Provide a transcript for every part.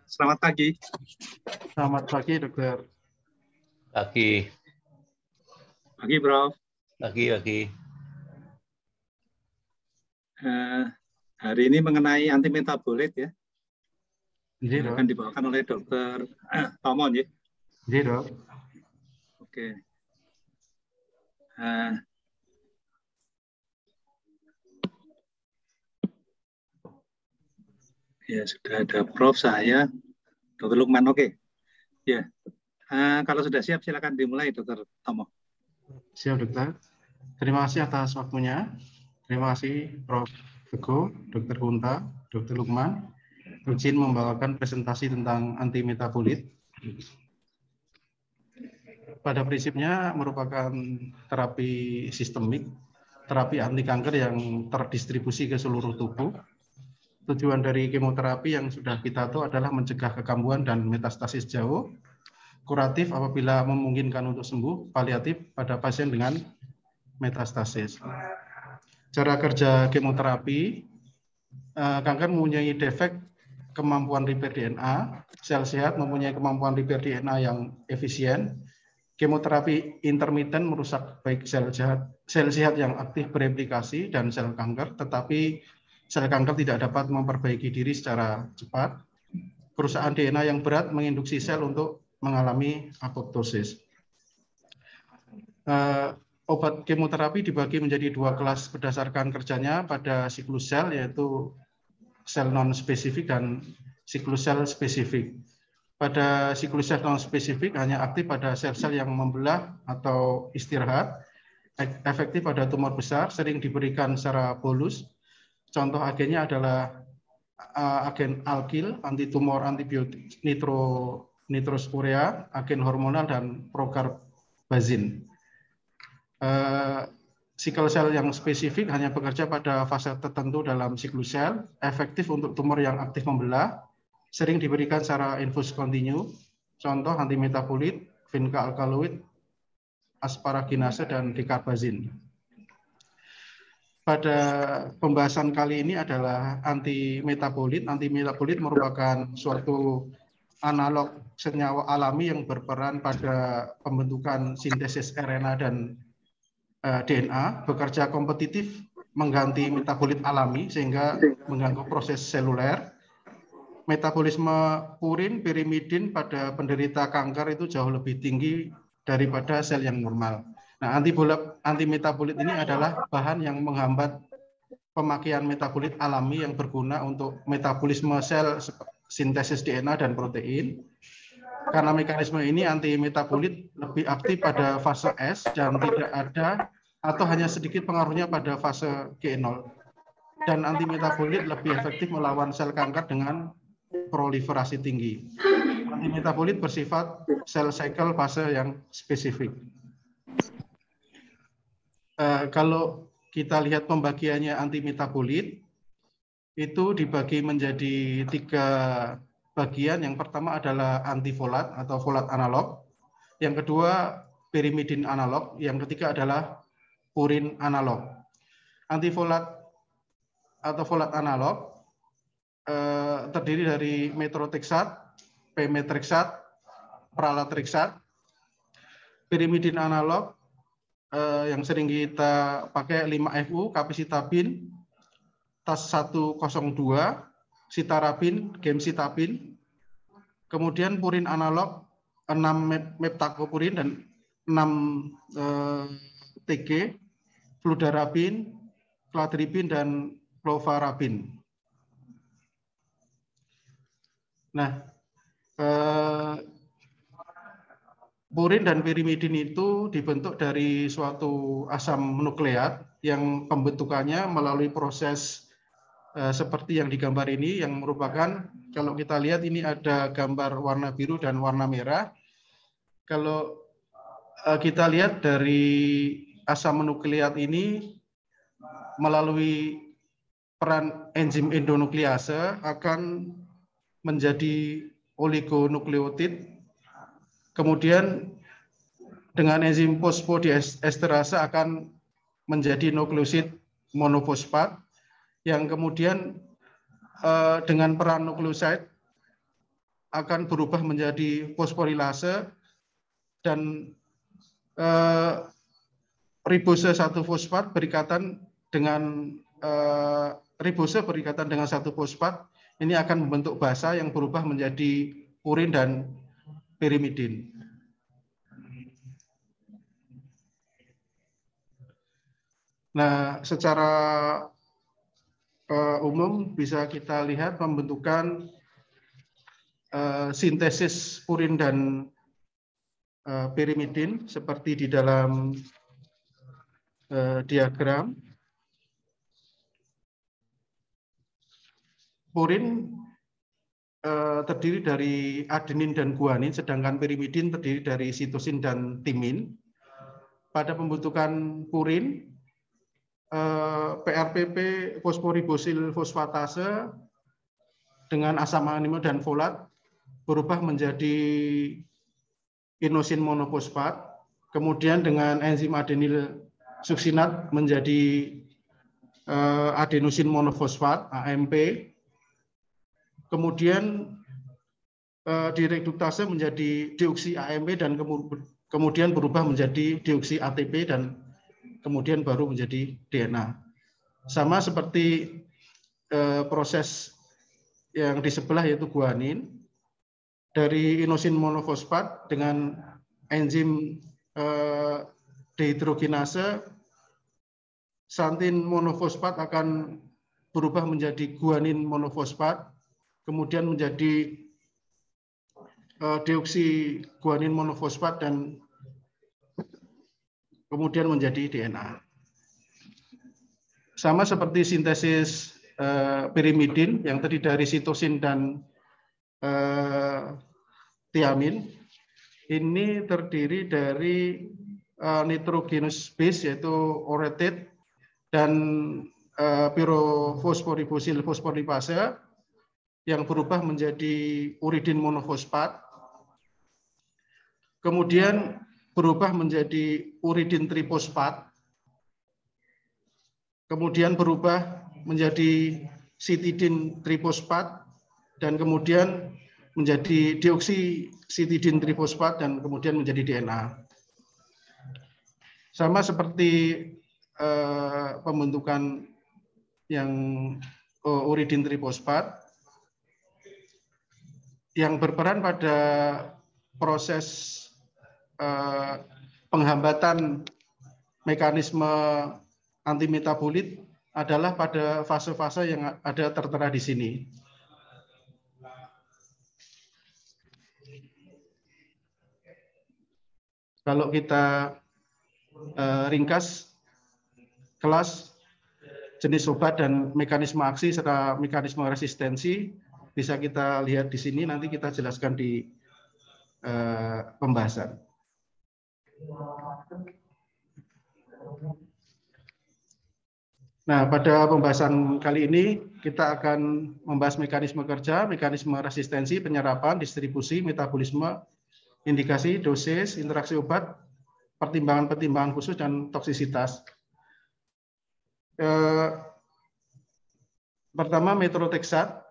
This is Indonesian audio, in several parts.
Selamat pagi. Selamat pagi, Dokter. Pagi. Pagi, Prof. Pagi. Hari ini mengenai antimetabolit ya. Yang akan dibawakan oleh Dokter Tomo ya. Iya, Dok. Oke. Ya, sudah ada Prof, saya, Dokter Lukman. Oke. Ya. Kalau sudah siap, silakan dimulai, Dokter Tomo. Siap, Dokter. Terima kasih atas waktunya. Terima kasih, Prof. Teguh, Dokter Kunta, Dokter Lukman, izin membawakan presentasi tentang antimetabolit. Pada prinsipnya merupakan terapi sistemik, terapi anti kanker yang terdistribusi ke seluruh tubuh. Tujuan dari kemoterapi yang sudah kita tahu adalah mencegah kekambuhan dan metastasis jauh, kuratif apabila memungkinkan untuk sembuh, paliatif pada pasien dengan metastasis. Cara kerja kemoterapi, kanker mempunyai defek kemampuan repair DNA, sel sehat mempunyai kemampuan repair DNA yang efisien. Kemoterapi intermiten merusak baik sel sehat yang aktif bereplikasi dan sel kanker, tetapi sel kanker tidak dapat memperbaiki diri secara cepat. Kerusakan DNA yang berat menginduksi sel untuk mengalami apoptosis. Obat kemoterapi dibagi menjadi dua kelas berdasarkan kerjanya pada siklus sel, yaitu sel non-spesifik dan siklus sel spesifik. Pada siklus sel non-spesifik hanya aktif pada sel-sel yang membelah atau istirahat, efektif pada tumor besar, sering diberikan secara bolus. Contoh agennya adalah agen alkil, antitumor, antibiotik, nitrosporea, agen hormonal, dan procarbazin. Siklus sel yang spesifik hanya bekerja pada fase tertentu dalam siklus sel, efektif untuk tumor yang aktif membelah, sering diberikan secara infus kontinu, contoh antimetabolit, vinca alkaloid, asparaginase, dan dicarbazin. Pada pembahasan kali ini adalah antimetabolit. Antimetabolit merupakan suatu analog senyawa alami yang berperan pada pembentukan sintesis RNA dan DNA, bekerja kompetitif mengganti metabolit alami sehingga mengganggu proses seluler. Metabolisme purin, pirimidin pada penderita kanker itu jauh lebih tinggi daripada sel yang normal. Nah, antimetabolit ini adalah bahan yang menghambat pemakaian metabolit alami yang berguna untuk metabolisme sel, sintesis DNA dan protein. Karena mekanisme ini, antimetabolit lebih aktif pada fase S dan tidak ada atau hanya sedikit pengaruhnya pada fase G0. Dan antimetabolit lebih efektif melawan sel kanker dengan proliferasi tinggi. Antimetabolit bersifat cell cycle fase yang spesifik. Kalau kita lihat pembagiannya antimetabolit, itu dibagi menjadi 3 bagian. Yang pertama adalah antifolat atau folat analog. Yang kedua pirimidin analog. Yang ketiga adalah purin analog. Antifolat atau folat analog terdiri dari metrotrexat, pemetrexat, pralatrexat. Pirimidin analog yang sering kita pakai 5-FU, kapasitabin, TAS 102, sitarabin, gemcitabin. Kemudian purin analog 6 meptakopurin dan 6 TG, fludarabin, cladribin, dan clovarabin. Nah, purin dan pirimidin itu dibentuk dari suatu asam nukleat yang pembentukannya melalui proses seperti yang digambar ini, yang merupakan, kalau kita lihat ini ada gambar warna biru dan warna merah. Kalau kita lihat dari asam nukleat ini melalui peran enzim endonuklease akan menjadi oligonukleotid. Kemudian dengan enzim fosfodiesterase akan menjadi nukleosid monofosfat yang kemudian dengan peran nukleoside akan berubah menjadi fosforilase dan ribose 1 fosfat berikatan dengan ribose berikatan dengan 1 fosfat ini akan membentuk basa yang berubah menjadi purin dan pirimidin. Nah, secara umum bisa kita lihat pembentukan sintesis purin dan pirimidin seperti di dalam diagram. Purin terdiri dari adenin dan guanin, sedangkan pirimidin terdiri dari sitosin dan timin. Pada pembentukan purin, PRPP fosforibosil fosfatase dengan asam amino dan folat berubah menjadi inosin monofosfat, kemudian dengan enzim adenyl suksinat menjadi adenosin monofosfat AMP, kemudian direduktase menjadi deoksi AMP dan kemudian berubah menjadi deoksi ATP dan kemudian baru menjadi DNA. Sama seperti proses yang di sebelah yaitu guanin, dari inosin monofosfat dengan enzim dehidrogenase, santin monofosfat akan berubah menjadi guanin monofosfat, kemudian menjadi deoksi guanin monofosfat dan kemudian menjadi DNA. Sama seperti sintesis pirimidin yang terdiri dari sitosin dan tiamin, ini terdiri dari nitrogenous base yaitu orotate dan pyrofosforibosil fosfolipase yang berubah menjadi uridin monofosfat, kemudian berubah menjadi uridin trifosfat, kemudian berubah menjadi sitidin trifosfat, dan kemudian menjadi deoksi sitidin trifosfat, dan kemudian menjadi DNA. Sama seperti pembentukan yang uridin trifosfat, yang berperan pada proses penghambatan mekanisme antimetabolit adalah pada fase-fase yang ada tertera di sini. Kalau kita ringkas kelas, jenis obat dan mekanisme aksi serta mekanisme resistensi bisa kita lihat di sini, nanti kita jelaskan di pembahasan. Nah, pada pembahasan kali ini kita akan membahas mekanisme kerja, mekanisme resistensi, penyerapan, distribusi, metabolisme, indikasi, dosis, interaksi obat, pertimbangan-pertimbangan khusus, dan toksisitas. Pertama, metronidazat.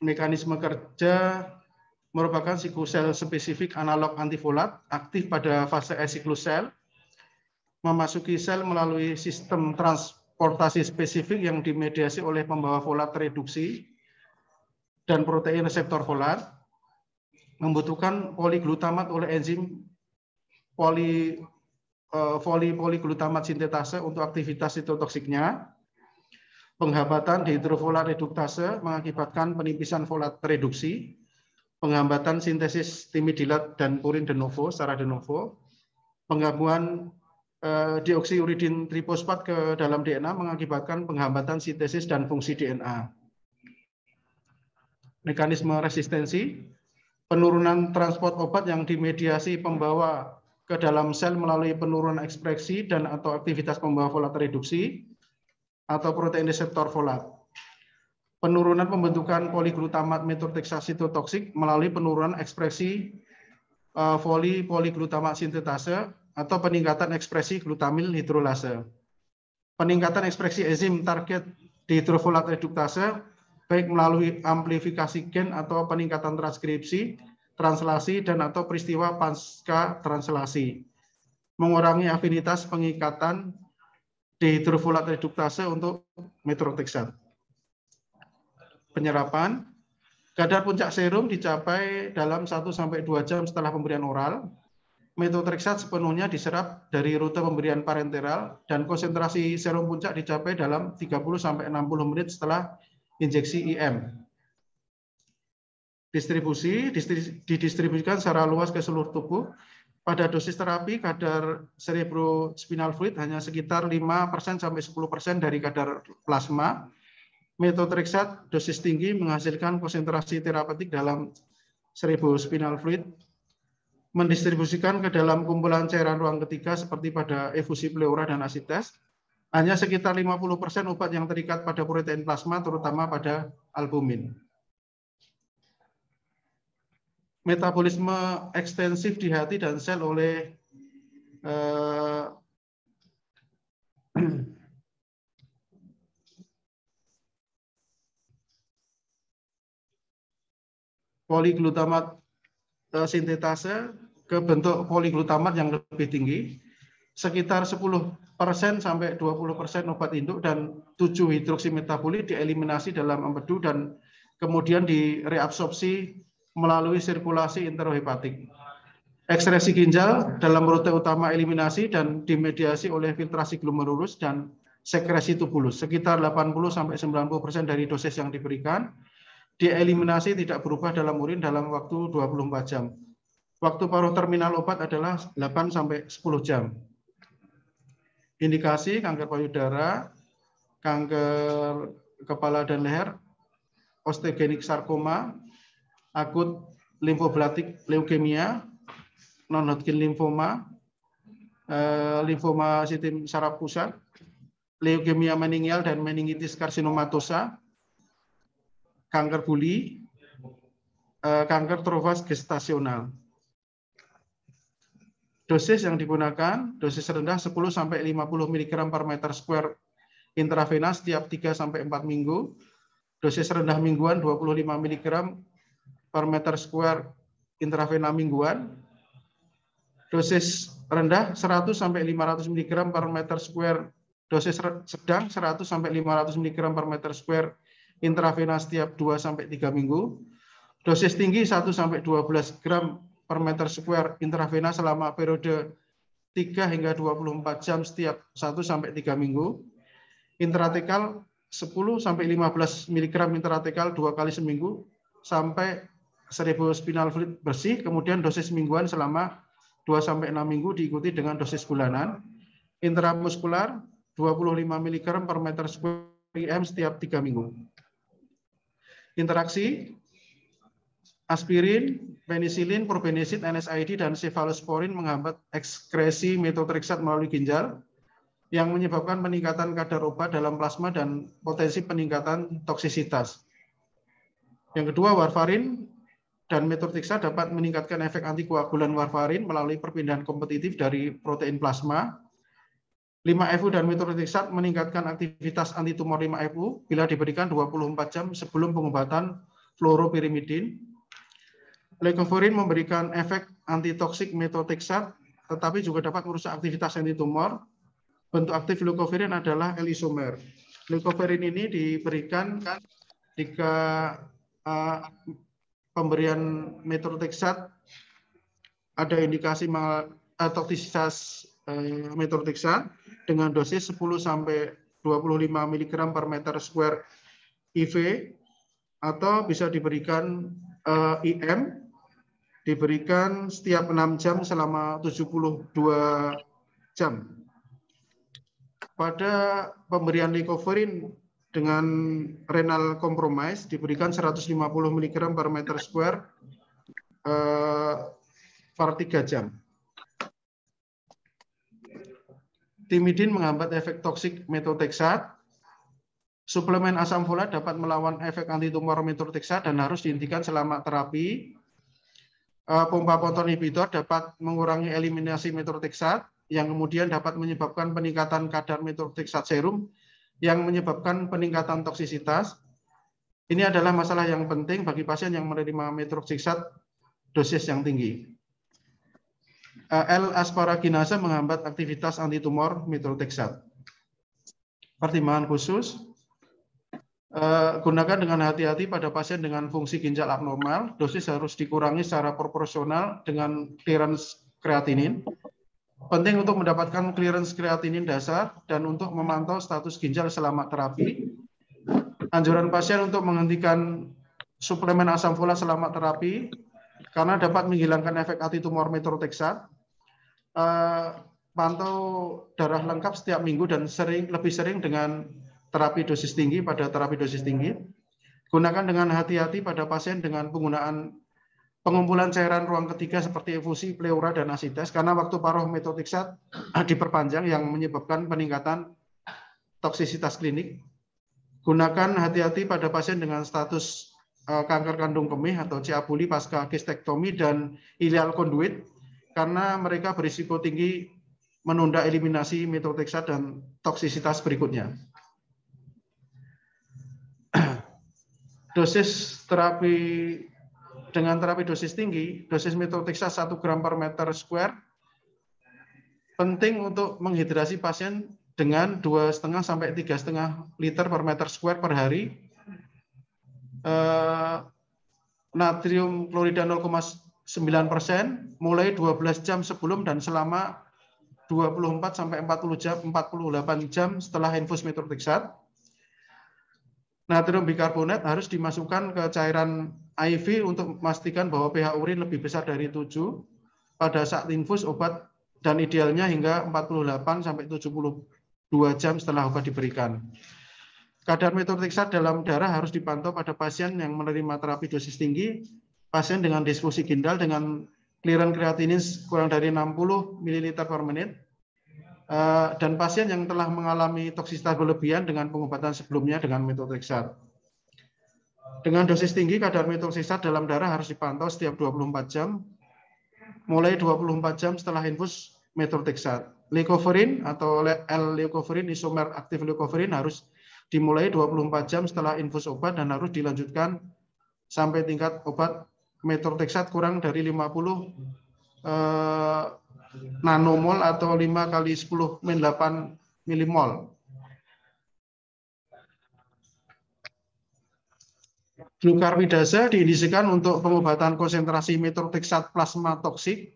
Mekanisme kerja merupakan siklosel spesifik analog antifolat, aktif pada fase siklosel, memasuki sel melalui sistem transportasi spesifik yang dimediasi oleh pembawa folat reduksi dan protein reseptor folat, membutuhkan poliglutamat oleh enzim poliglutamat sintetase untuk aktivitas sitotoksiknya. Penghambatan dihidrofolat reduktase mengakibatkan penipisan folat reduksi, penghambatan sintesis timidilat dan purin de novo secara de novo, penggabungan deoksiuridin trifosfat ke dalam DNA mengakibatkan penghambatan sintesis dan fungsi DNA. Mekanisme resistensi, penurunan transport obat yang dimediasi pembawa ke dalam sel melalui penurunan ekspresi dan atau aktivitas pembawa folat reduksi atau protein reseptor folat. Penurunan pembentukan poliglutamat metronidazat sitotoksik melalui penurunan ekspresi poliglutamat sintetase atau peningkatan ekspresi glutamil hidrolase. Peningkatan ekspresi enzim target dihidrofolat reduktase baik melalui amplifikasi gen atau peningkatan transkripsi, translasi, dan atau peristiwa pasca translasi. Mengurangi afinitas pengikatan dihidrofolat reduktase untuk methotrexate. Penyerapan, kadar puncak serum dicapai dalam 1-2 jam setelah pemberian oral. Methotrexate sepenuhnya diserap dari rute pemberian parenteral dan konsentrasi serum puncak dicapai dalam 30-60 menit setelah injeksi IM. Didistribusikan secara luas ke seluruh tubuh. Pada dosis terapi, kadar cerebrospinal fluid hanya sekitar 5% sampai 10% dari kadar plasma. Methotrexate dosis tinggi menghasilkan konsentrasi terapeutik dalam cerebrospinal fluid, mendistribusikan ke dalam kumpulan cairan ruang ketiga seperti pada efusi pleura dan asites. Hanya sekitar 50% obat yang terikat pada protein plasma, terutama pada albumin. Metabolisme ekstensif di hati dan sel oleh poliglutamat sintetase ke bentuk poliglutamat yang lebih tinggi, sekitar 10% sampai 20% obat induk dan 7 hidroksimetabolit dieliminasi dalam empedu dan kemudian direabsorpsi melalui sirkulasi enterohepatik. Ekskresi ginjal dalam rute utama eliminasi dan dimediasi oleh filtrasi glomerulus dan sekresi tubulus. Sekitar 80-90% dari dosis yang diberikan dieliminasi tidak berubah dalam urin dalam waktu 24 jam. Waktu paruh terminal obat adalah 8-10 jam. Indikasi kanker payudara, kanker kepala dan leher, osteogenik sarkoma, akut limfoblastik leukemia, non-Hodgkin limfoma, limfoma sistem saraf pusat, leukemia meningial dan meningitis karsinomatosa, kanker buli, kanker trofas gestasional. Dosis yang digunakan, dosis rendah 10-50 mg per meter square intravenous setiap 3-4 minggu. Dosis rendah mingguan 25 mg per meter square intravena mingguan. Dosis rendah 100-500 mg per meter square. Dosis sedang 100-500 mg per meter square intravena setiap 2-3 minggu. Dosis tinggi 1-12 gram per meter square intravena selama periode 3-24 jam setiap 1-3 minggu. Intratekal 10-15 mg intratekal 2 kali seminggu sampai cerebrospinal fluid bersih, kemudian dosis mingguan selama 2-6 minggu diikuti dengan dosis bulanan. Intramuskular 25 mg per meter square IM setiap 3 minggu. Interaksi aspirin, penisilin, probenecid, NSAID, dan cefalosporin menghambat ekskresi methotrexate melalui ginjal yang menyebabkan peningkatan kadar obat dalam plasma dan potensi peningkatan toksisitas. Yang kedua, warfarin dan methotrexate dapat meningkatkan efek antikoagulan warfarin melalui perpindahan kompetitif dari protein plasma. 5-FU dan methotrexate meningkatkan aktivitas antitumor 5-FU bila diberikan 24 jam sebelum pengobatan fluoropirimidin. Leucovorin memberikan efek antitoksik methotrexate, tetapi juga dapat merusak aktivitas antitumor. Bentuk aktif leucovorin adalah L-isomer. Leucovorin ini diberikan jika pemberian methotrexate ada indikasi toksisitas methotrexate dengan dosis 10-25 mg per meter square IV atau bisa diberikan IM, diberikan setiap 6 jam selama 72 jam. Pada pemberian leucovorin dengan renal compromise diberikan 150 mg per meter square per 3 jam. Timidin menghambat efek toksik methotrexate. Suplemen asam folat dapat melawan efek antitumor methotrexate dan harus dihentikan selama terapi. Pompa proton inhibitor dapat mengurangi eliminasi methotrexate yang kemudian dapat menyebabkan peningkatan kadar methotrexate serum yang menyebabkan peningkatan toksisitas. Ini adalah masalah yang penting bagi pasien yang menerima methotrexate dosis yang tinggi. L-asparaginase menghambat aktivitas antitumor methotrexate. Pertimbangan khusus, gunakan dengan hati-hati pada pasien dengan fungsi ginjal abnormal. Dosis harus dikurangi secara proporsional dengan clearance kreatinin. Penting untuk mendapatkan clearance kreatinin dasar dan untuk memantau status ginjal selama terapi. Anjuran pasien untuk menghentikan suplemen asam folat selama terapi karena dapat menghilangkan efek antitumor methotrexate. Pantau darah lengkap setiap minggu dan lebih sering dengan terapi dosis tinggi pada terapi dosis tinggi. Gunakan dengan hati-hati pada pasien dengan penggunaan pengumpulan cairan ruang ketiga seperti infusi, pleura, dan asites karena waktu paruh methotrexate diperpanjang yang menyebabkan peningkatan toksisitas klinik. Gunakan hati-hati pada pasien dengan status kanker kandung kemih atau CA-BULI pasca kistektomi dan ileal conduit karena mereka berisiko tinggi menunda eliminasi methotrexate dan toksisitas berikutnya. Dosis terapi dengan terapi dosis tinggi, dosis methotrexate 1 gram per meter square penting untuk menghidrasi pasien dengan 2,5 sampai 3,5 liter per meter square per hari. Natrium klorida 0,9% mulai 12 jam sebelum dan selama 24 sampai 48 jam setelah infus methotrexate. Natrium bikarbonat harus dimasukkan ke cairan IV untuk memastikan bahwa pH urin lebih besar dari 7 pada saat infus obat dan idealnya hingga 48 sampai 72 jam setelah obat diberikan. Kadar methotrexate dalam darah harus dipantau pada pasien yang menerima terapi dosis tinggi, pasien dengan disfusi ginjal dengan clearance kreatinin kurang dari 60 ml per menit, dan pasien yang telah mengalami toksisitas berlebihan dengan pengobatan sebelumnya dengan methotrexate. Dengan dosis tinggi, kadar methotrexate dalam darah harus dipantau setiap 24 jam, mulai 24 jam setelah infus methotrexate. Leucovorin atau L-leucovorin, isomer aktif leucovorin harus dimulai 24 jam setelah infus obat dan harus dilanjutkan sampai tingkat obat methotrexate kurang dari 50 nanomol atau 5 kali 10 min 8 milimol. Glukarbidase diindisikan untuk pengobatan konsentrasi methotrexate plasma toksik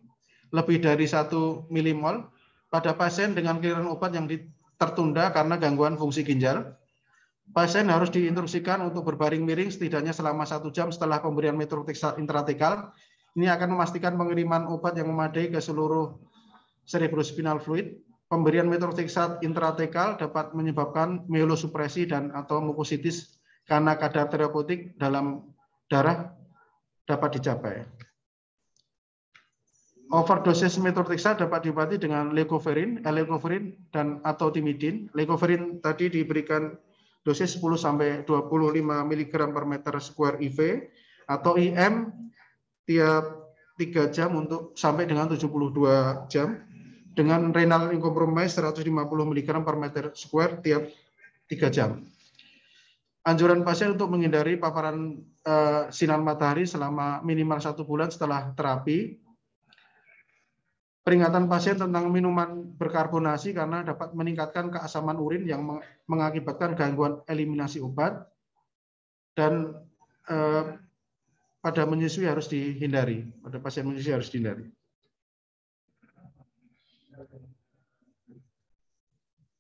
lebih dari 1 milimol pada pasien dengan clearance obat yang tertunda karena gangguan fungsi ginjal. Pasien harus diinstruksikan untuk berbaring miring setidaknya selama 1 jam setelah pemberian methotrexate intratekal. Ini akan memastikan pengiriman obat yang memadai ke seluruh cerebrospinal fluid. Pemberian methotrexate intratekal dapat menyebabkan myelosupresi dan atau mukositis karena kadar terapeutik dalam darah dapat dicapai. Overdosis methotrexate dapat diobati dengan leucovorin, L-leucovorin dan atau timidin. Leucovorin tadi diberikan dosis 10 sampai 25 mg per meter square IV atau IM tiap 3 jam untuk sampai dengan 72 jam dengan renal incompromise 150 mg per meter square tiap 3 jam. Anjuran pasien untuk menghindari paparan sinar matahari selama minimal 1 bulan setelah terapi. Peringatan pasien tentang minuman berkarbonasi karena dapat meningkatkan keasaman urin yang mengakibatkan gangguan eliminasi obat dan pada menyusui harus dihindari. Pada pasien menyusui harus dihindari.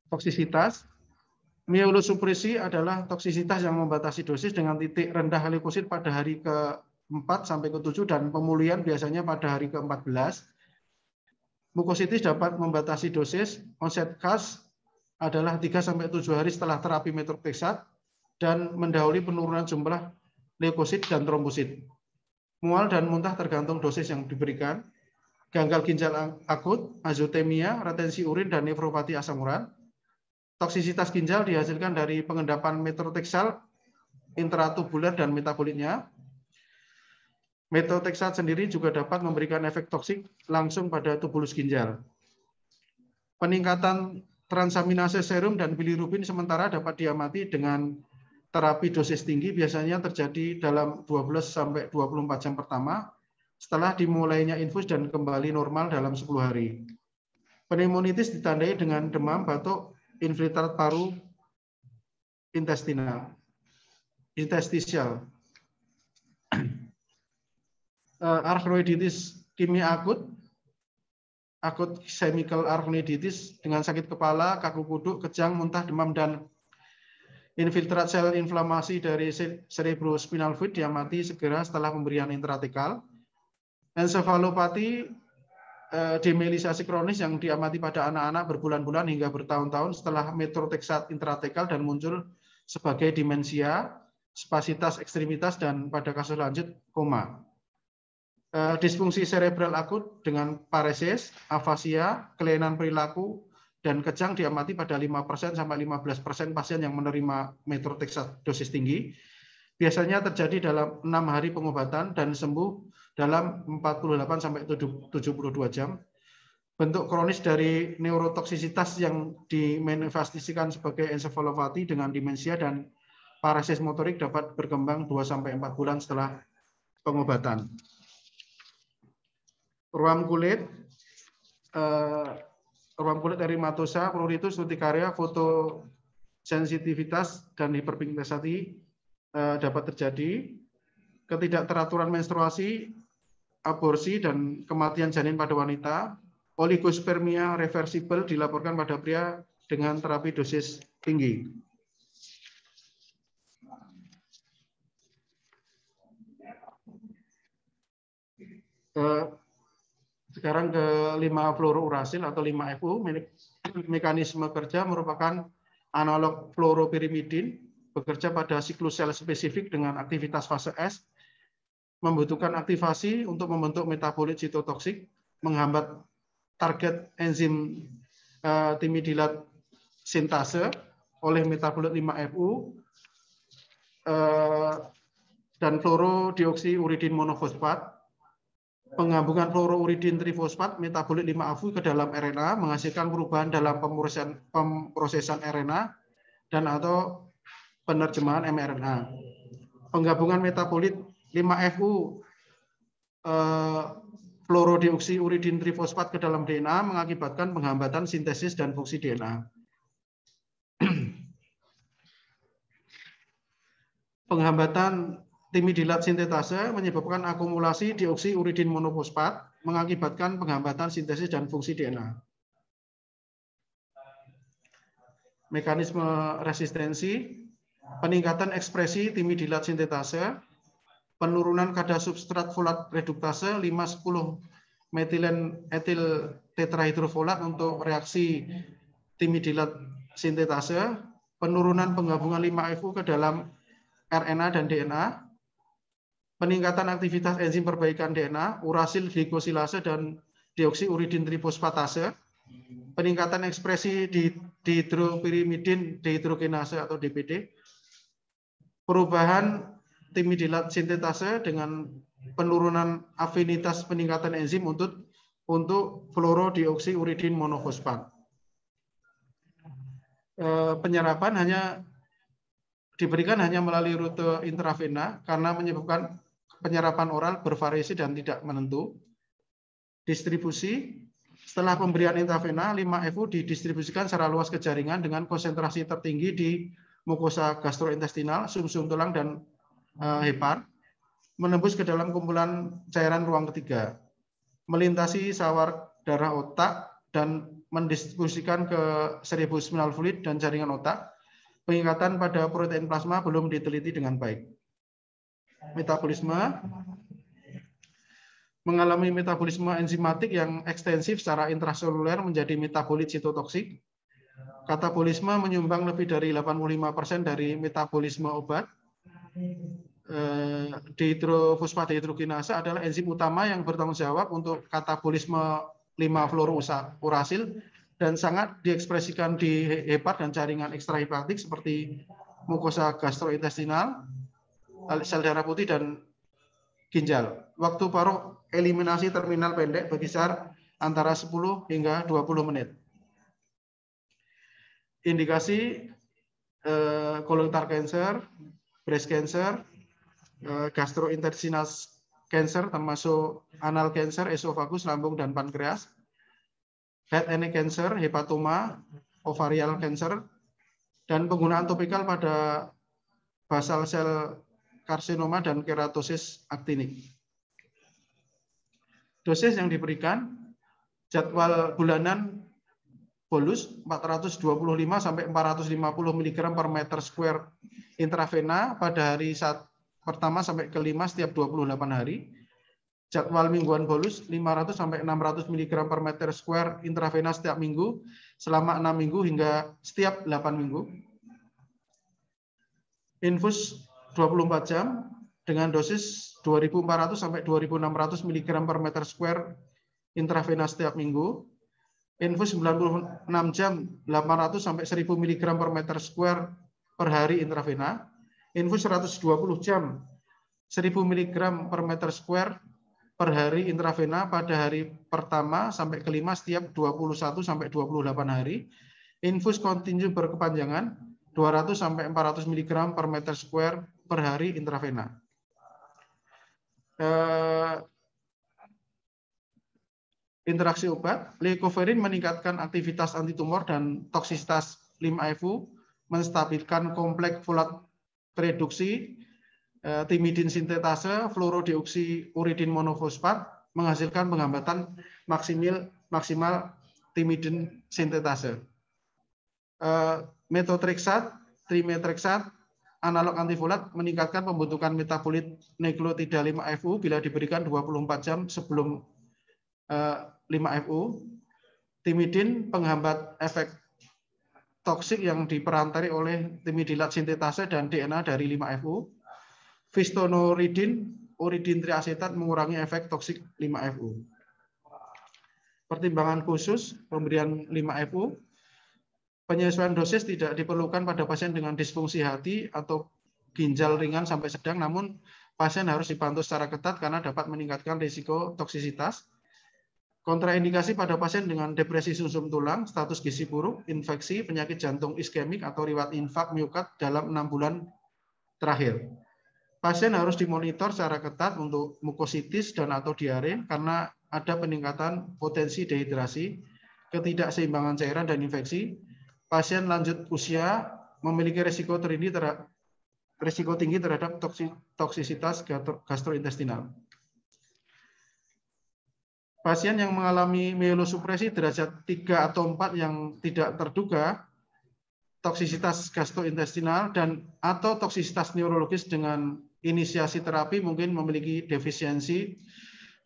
Toksisitas. Myelosupresi adalah toksisitas yang membatasi dosis dengan titik rendah leukosit pada hari ke-4 sampai ke-7 dan pemulihan biasanya pada hari ke-14. Mukositis dapat membatasi dosis. Onset khas adalah 3 sampai 7 hari setelah terapi methotrexate dan mendahului penurunan jumlah leukosit dan trombosit. Mual dan muntah tergantung dosis yang diberikan. Gagal ginjal akut, azotemia, retensi urin dan nefropati asam urat. Toksisitas ginjal dihasilkan dari pengendapan methotrexate intratubular dan metabolitnya. Methotrexate sendiri juga dapat memberikan efek toksik langsung pada tubulus ginjal. Peningkatan transaminase serum dan bilirubin sementara dapat diamati dengan terapi dosis tinggi biasanya terjadi dalam 12 sampai 24 jam pertama setelah dimulainya infus dan kembali normal dalam 10 hari. Pneumonitis ditandai dengan demam, batuk, infiltrat paru, interstisial. Arachnoiditis kimia akut chemical arachnoiditis dengan sakit kepala, kaku kuduk, kejang, muntah, demam, dan infiltrat sel inflamasi dari cerebrospinal fluid yang mati segera setelah pemberian intratekal. Ensefalopati demelisasi kronis yang diamati pada anak-anak berbulan-bulan hingga bertahun-tahun setelah methotrexate intratekal dan muncul sebagai demensia, spasitas ekstremitas, dan pada kasus lanjut koma. Disfungsi cerebral akut dengan paresis, afasia, kelainan perilaku, dan kejang diamati pada 5% sampai 15% pasien yang menerima methotrexate dosis tinggi. Biasanya terjadi dalam 6 hari pengobatan dan sembuh dalam 48 sampai 72 jam. Bentuk kronis dari neurotoksisitas yang dimanifestasikan sebagai ensefalopati dengan demensia dan paresis motorik dapat berkembang 2 sampai 4 bulan setelah pengobatan. Ruam kulit erythematosa, pruritus, urtikaria, fotosensitivitas, dan hiperpigmentasi dapat terjadi. Ketidakteraturan menstruasi, aborsi, dan kematian janin pada wanita. Oligospermia reversibel dilaporkan pada pria dengan terapi dosis tinggi. Sekarang ke 5 fluorourasil atau 5FU. Mekanisme kerja merupakan analog fluoropirimidin, bekerja pada siklus sel spesifik dengan aktivitas fase S, membutuhkan aktivasi untuk membentuk metabolit sitotoksik, menghambat target enzim timidilat sintase oleh metabolit 5FU, dan fluorodioksiuridin monofosfat. Penggabungan fluorouridin trifosfat metabolit 5FU ke dalam RNA menghasilkan perubahan dalam pemrosesan RNA dan atau penerjemahan mRNA. Penggabungan metabolit 5FU fluorodioksiuridin trifosfat ke dalam DNA mengakibatkan penghambatan sintesis dan fungsi DNA. Penghambatan timidilat sintetase menyebabkan akumulasi dioksiuridin monofosfat, mengakibatkan penghambatan sintesis dan fungsi DNA. Mekanisme resistensi, peningkatan ekspresi timidilat sintetase, penurunan kadar substrat folat reduktase 5,10 metilen etil tetrahidrofolat untuk reaksi timidilat sintetase, penurunan penggabungan 5FU ke dalam RNA dan DNA, peningkatan aktivitas enzim perbaikan DNA, urasil glikosilase dan dioksiuridin trifosfatase, peningkatan ekspresi dihidropirimidin dehidrogenase atau DPD, perubahan timidilat sintetase dengan penurunan afinitas peningkatan enzim untuk fluorodioksiuridin monofosfat. Penyerapan diberikan hanya melalui rute intravena karena menyebabkan penyerapan oral bervariasi dan tidak menentu. Distribusi, setelah pemberian intravena, 5FU didistribusikan secara luas ke jaringan dengan konsentrasi tertinggi di mukosa gastrointestinal, sumsum tulang, dan hepar, menembus ke dalam kumpulan cairan ruang ketiga, melintasi sawar darah otak, dan mendistribusikan ke cerebrospinal fluid dan jaringan otak. Pengikatan pada protein plasma belum diteliti dengan baik. Metabolisme mengalami metabolisme enzimatik yang ekstensif secara intraseluler menjadi metabolit sitotoksik. Katabolisme menyumbang lebih dari 85% dari metabolisme obat. Dihidrofosfat dehidrogenase adalah enzim utama yang bertanggung jawab untuk katabolisme 5-fluorourasil dan sangat diekspresikan di hepar dan jaringan ekstrahepatik seperti mukosa gastrointestinal, sel darah putih, dan ginjal. Waktu paruh eliminasi terminal pendek berkisar antara 10 hingga 20 menit. Indikasi colorectal cancer, breast cancer, gastrointestinal cancer termasuk anal cancer, esophagus, lambung dan pankreas, head and neck cancer, hepatoma, ovarian cancer, dan penggunaan topikal pada basal cell karsinoma dan keratosis aktinik. Dosis yang diberikan, jadwal bulanan bolus 425 sampai 450 mg per meter square intravena pada hari pertama sampai kelima setiap 28 hari. Jadwal mingguan bolus 500 sampai 600 mg per meter square intravena setiap minggu selama 6 minggu hingga setiap 8 minggu. Infus 24 jam dengan dosis 2.400 sampai 2.600 mg per meter square intravena setiap minggu. Infus 96 jam 800 sampai 1.000 mg per meter square per hari intravena. Infus 120 jam 1.000 mg per meter square per hari intravena pada hari pertama sampai kelima setiap 21 sampai 28 hari. Infus kontinu berkepanjangan 200 sampai 400 mg per meter square per hari intravena. Interaksi obat, leukoferin meningkatkan aktivitas antitumor dan toksisitas 5-FU, menstabilkan kompleks folat reduksi, timidin sintetase, fluorodeoksiuridin monofosfat, menghasilkan penghambatan maksimal timidin sintetase. Methotrexat, trimethotrexat, analog antifolat meningkatkan pembentukan metabolit nukleotida 5-FU bila diberikan 24 jam sebelum 5-FU. Timidin penghambat efek toksik yang diperantari oleh timidilat sintetase dan DNA dari 5-FU. Fistonoridin, uridin triasetat mengurangi efek toksik 5-FU. Pertimbangan khusus pemberian 5-FU. Penyesuaian dosis tidak diperlukan pada pasien dengan disfungsi hati atau ginjal ringan sampai sedang, namun pasien harus dipantau secara ketat karena dapat meningkatkan risiko toksisitas. Kontraindikasi pada pasien dengan depresi sumsum tulang, status gizi buruk, infeksi, penyakit jantung iskemik atau riwayat infak miokard dalam 6 bulan terakhir. Pasien harus dimonitor secara ketat untuk mukositis dan atau diare karena ada peningkatan potensi dehidrasi, ketidakseimbangan cairan dan infeksi. Pasien lanjut usia memiliki risiko tinggi terhadap toksisitas gastrointestinal. Pasien yang mengalami mielosupresi derajat 3 atau 4 yang tidak terduga, toksisitas gastrointestinal dan atau toksisitas neurologis dengan inisiasi terapi mungkin memiliki defisiensi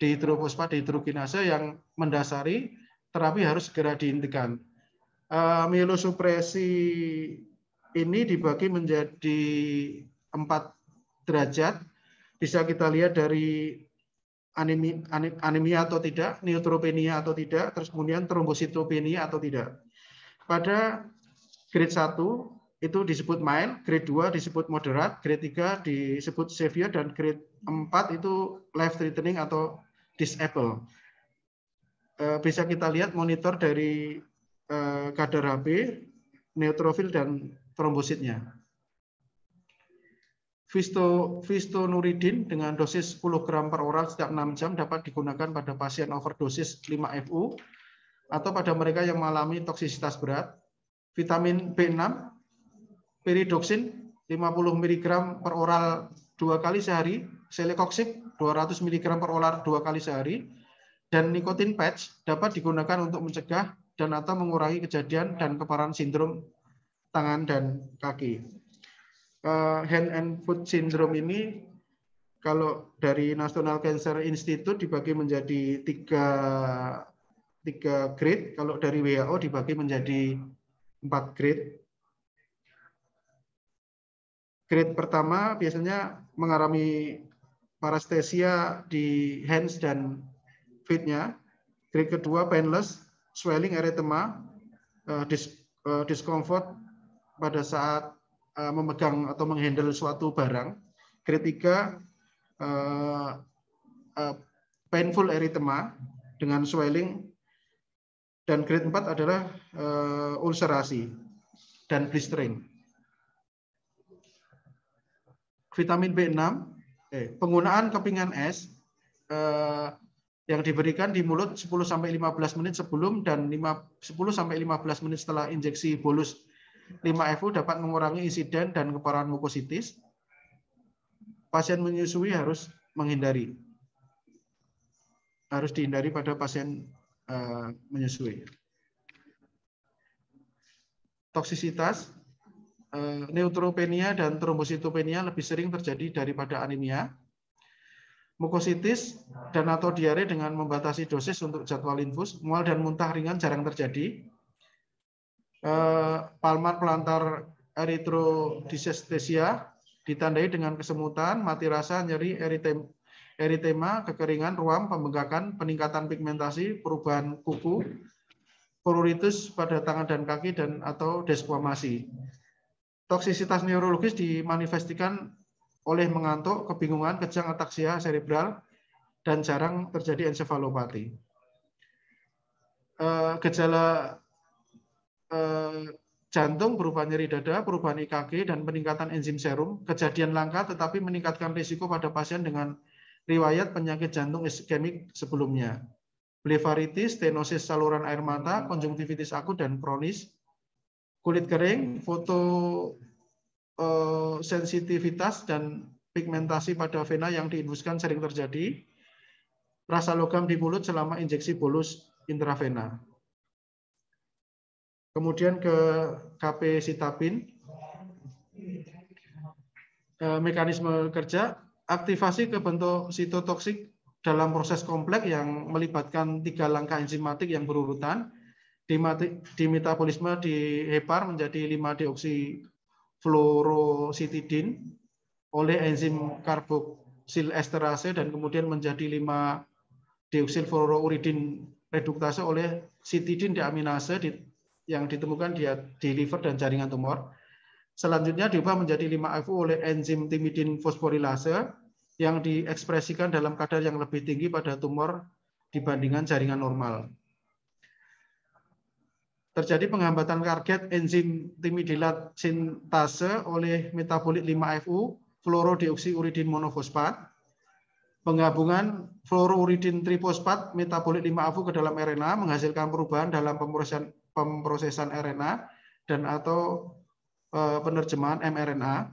dihidrofosfat dehidrogenase yang mendasari terapi harus segera dihentikan. Mielosupresi ini dibagi menjadi 4 derajat. Bisa kita lihat dari anemia atau tidak, neutropenia atau tidak, terus kemudian trombositopenia atau tidak. Pada grade 1 itu disebut mild, grade 2 disebut moderate, grade 3 disebut severe, dan grade 4 itu life threatening atau disable. Bisa kita lihat monitor dari kadar Hb, neutrofil, dan trombositnya. Fistonuridin dengan dosis 10 gram per oral setiap 6 jam dapat digunakan pada pasien overdosis 5-FU atau pada mereka yang mengalami toksisitas berat. Vitamin B6, pyridoxine 50 mg per oral 2 kali sehari, celecoxib 200 mg per oral 2 kali sehari, dan nikotin patch dapat digunakan untuk mencegah dan atau mengurangi kejadian dan keparahan sindrom tangan dan kaki. Hand and foot syndrome ini kalau dari National Cancer Institute dibagi menjadi tiga grade, kalau dari WHO dibagi menjadi 4 grade. Grade pertama biasanya mengalami paresthesia di hands dan feet-nya. Grade kedua painless, swelling, erythema, discomfort pada saat memegang atau menghandle suatu barang. Grade 3 painful erythema dengan swelling, dan grade 4 adalah ulcerasi dan blistering. vitamin B6, penggunaan kepingan es yang diberikan di mulut 10-15 menit sebelum dan 10-15 menit setelah injeksi bolus 5FU dapat mengurangi insiden dan keparahan mukositis. Pasien menyusui harus dihindari pada pasien menyusui. Toksisitas, neutropenia dan trombositopenia lebih sering terjadi daripada anemia. Mukositis dan atau diare dengan membatasi dosis untuk jadwal infus, mual dan muntah ringan jarang terjadi. Palmar plantar erythrodysesthesia ditandai dengan kesemutan, mati rasa, nyeri, eritema, kekeringan, ruam, pembengkakan, peningkatan pigmentasi, perubahan kuku, pruritus pada tangan dan kaki, dan atau desquamasi. Toksisitas neurologis dimanifestasikan oleh mengantuk, kebingungan, kejang, ataksia cerebral, dan jarang terjadi ensefalopati. Gejala jantung berupa nyeri dada, perubahan EKG, dan peningkatan enzim serum, kejadian langka tetapi meningkatkan risiko pada pasien dengan riwayat penyakit jantung iskemik sebelumnya. Blefaritis, stenosis saluran air mata, konjungtivitis akut dan kronis, kulit kering, fotosensitivitas dan pigmentasi pada vena yang diinfuskan sering terjadi, rasa logam di mulut selama injeksi bolus intravena. Kemudian ke capecitabin, mekanisme kerja, aktivasi kebentuk sitotoksik dalam proses kompleks yang melibatkan 3 langkah enzimatik yang berurutan. Di metabolisme di hepar menjadi 5-deoksifluorositidin oleh enzim karboksil esterase dan kemudian menjadi 5-deoksifluorouridin reduktase oleh sitidin deaminase yang ditemukan di liver dan jaringan tumor. Selanjutnya diubah menjadi 5-FU oleh enzim timidin fosforilase yang diekspresikan dalam kadar yang lebih tinggi pada tumor dibandingkan jaringan normal. Terjadi penghambatan target enzim timidilat sintase oleh metabolit 5-FU fluorodeoksiuridin monofosfat. Penggabungan fluorouridin trifosfat metabolit 5-FU ke dalam RNA menghasilkan perubahan dalam pemrosesan RNA dan atau penerjemahan mRNA.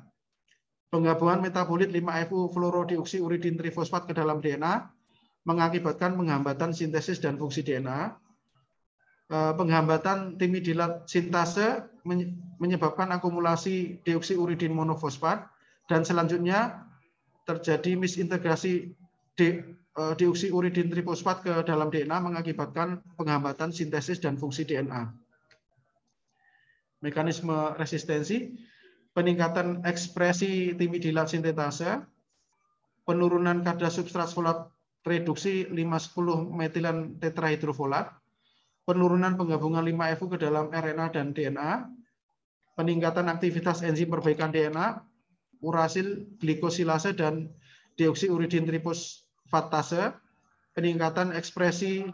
Penggabungan metabolit 5-FU fluorodeoksiuridin trifosfat ke dalam DNA mengakibatkan penghambatan sintesis dan fungsi DNA. Penghambatan timidilat sintase menyebabkan akumulasi deoksiuridin monofosfat dan selanjutnya terjadi misintegrasi deoksiuridin trifosfat ke dalam DNA mengakibatkan penghambatan sintesis dan fungsi DNA. Mekanisme resistensi, peningkatan ekspresi timidilat sintetase, penurunan kadar substrat folat reduksi 5,10 metilan tetrahidrofolat, penurunan penggabungan 5-FU ke dalam RNA dan DNA, peningkatan aktivitas enzim perbaikan DNA, urasil, glikosilase, dan deoksiuridin trifosfatase, peningkatan ekspresi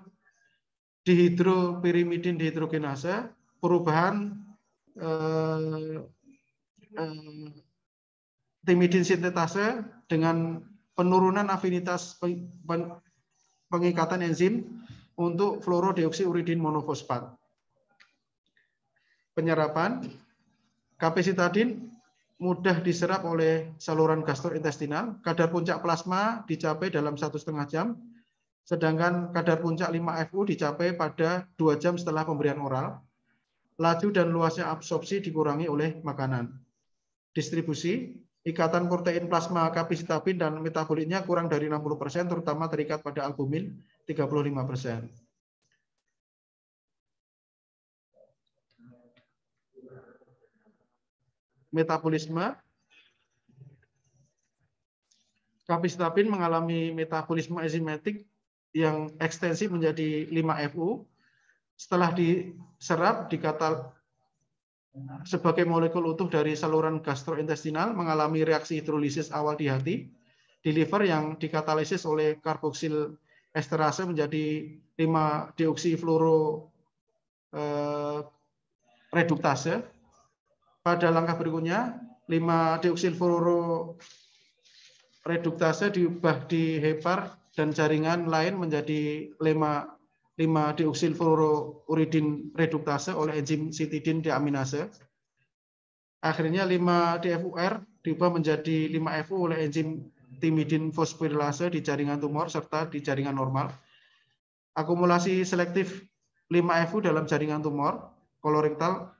dihidropirimidin dehidrogenase, perubahan timidin sintetase dengan penurunan afinitas pengikatan enzim untuk fluorodeoksiuridin monofosfat. Penyerapan, capecitabin mudah diserap oleh saluran gastrointestinal, kadar puncak plasma dicapai dalam 1,5 jam, sedangkan kadar puncak 5-FU dicapai pada 2 jam setelah pemberian oral. Laju dan luasnya absorpsi dikurangi oleh makanan. Distribusi, ikatan protein plasma capecitabin dan metabolitnya kurang dari 60%, terutama terikat pada albumin 35%. Metabolisme, capecitabin mengalami metabolisme enzimatik yang ekstensif menjadi 5-FU. Setelah diserap, sebagai molekul utuh dari saluran gastrointestinal, mengalami reaksi hidrolisis awal di hati, di liver yang dikatalisis oleh karboksil esterase menjadi 5-deoksifluororeduktase. Pada langkah berikutnya, 5-deoksifluororeduktase reduktase diubah di hepar dan jaringan lain menjadi 5-deoksilfluoruridin reduktase oleh enzim sitidin deaminase. Akhirnya 5-DFUR diubah menjadi 5-FU oleh enzim timidin fosforilase di jaringan tumor serta di jaringan normal. Akumulasi selektif 5-FU dalam jaringan tumor kolorektal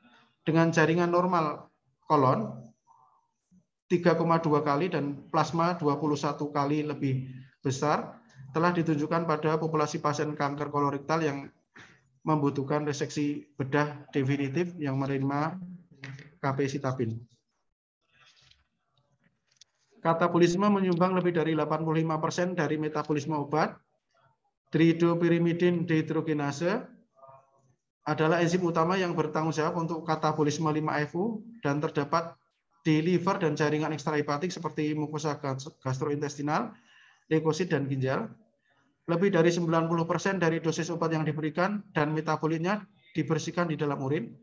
dengan jaringan normal kolon 3,2 kali dan plasma 21 kali lebih besar telah ditunjukkan pada populasi pasien kanker kolorektal yang membutuhkan reseksi bedah definitif yang menerima capecitabine. Katabolisme menyumbang lebih dari 85% dari metabolisme obat. Tridopyrimidin dehidrogenase adalah enzim utama yang bertanggung jawab untuk katabolisme 5-FU dan terdapat di liver dan jaringan ekstrahepatik seperti mukosa gastrointestinal, leukosit, dan ginjal. Lebih dari 90% dari dosis obat yang diberikan dan metabolitnya dibersihkan di dalam urin.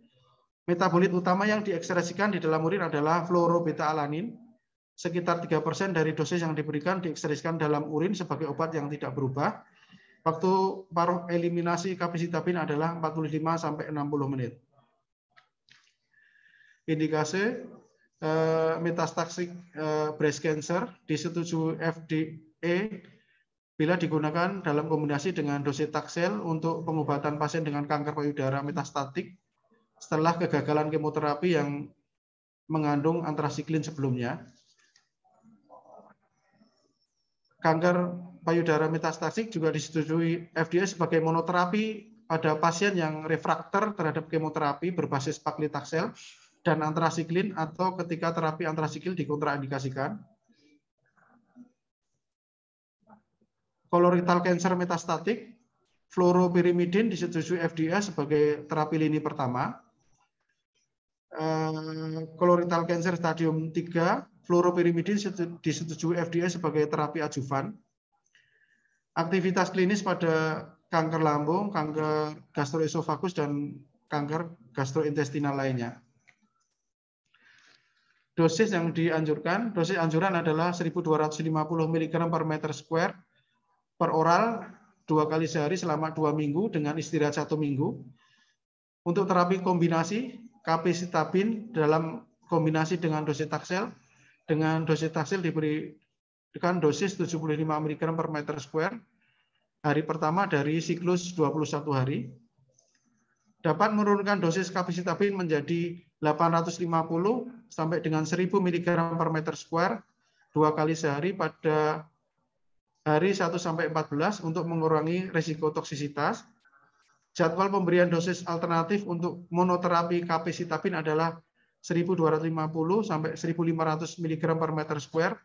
Metabolit utama yang diekspresikan di dalam urin adalah fluorobeta-alanin. Sekitar 3% dari dosis yang diberikan diekspresikan dalam urin sebagai obat yang tidak berubah. Waktu paruh eliminasi capecitabine adalah 45-60 menit. Indikasi metastatic breast cancer disetujui FDA bila digunakan dalam kombinasi dengan docetaxel untuk pengobatan pasien dengan kanker payudara metastatik setelah kegagalan kemoterapi yang mengandung antrasiklin sebelumnya. Kanker payudara metastatik juga disetujui FDA sebagai monoterapi pada pasien yang refrakter terhadap kemoterapi berbasis paclitaxel dan antrasiklin atau ketika terapi antrasiklin dikontraindikasikan. Colorectal cancer metastatik, fluoropyrimidin disetujui FDA sebagai terapi lini pertama. Colorectal cancer stadium 3, fluoropyrimidin disetujui FDA sebagai terapi adjuvan. Aktivitas klinis pada kanker lambung, kanker gastroesofagus, dan kanker gastrointestinal lainnya. Dosis yang dianjurkan, dosis anjuran adalah 1.250 mg per meter square per oral 2 kali sehari selama 2 minggu dengan istirahat 1 minggu. Untuk terapi kombinasi, capecitabine dalam kombinasi dengan docetaxel. Dengan docetaxel diberikan dosis 75 mg per meter square hari pertama dari siklus 21 hari. Dapat menurunkan dosis capecitabine menjadi 850 sampai dengan 1000 mg per meter square 2 kali sehari pada hari 1 sampai 14 untuk mengurangi risiko toksisitas. Jadwal pemberian dosis alternatif untuk monoterapi capecitabine adalah 1250 sampai 1500 mg per meter square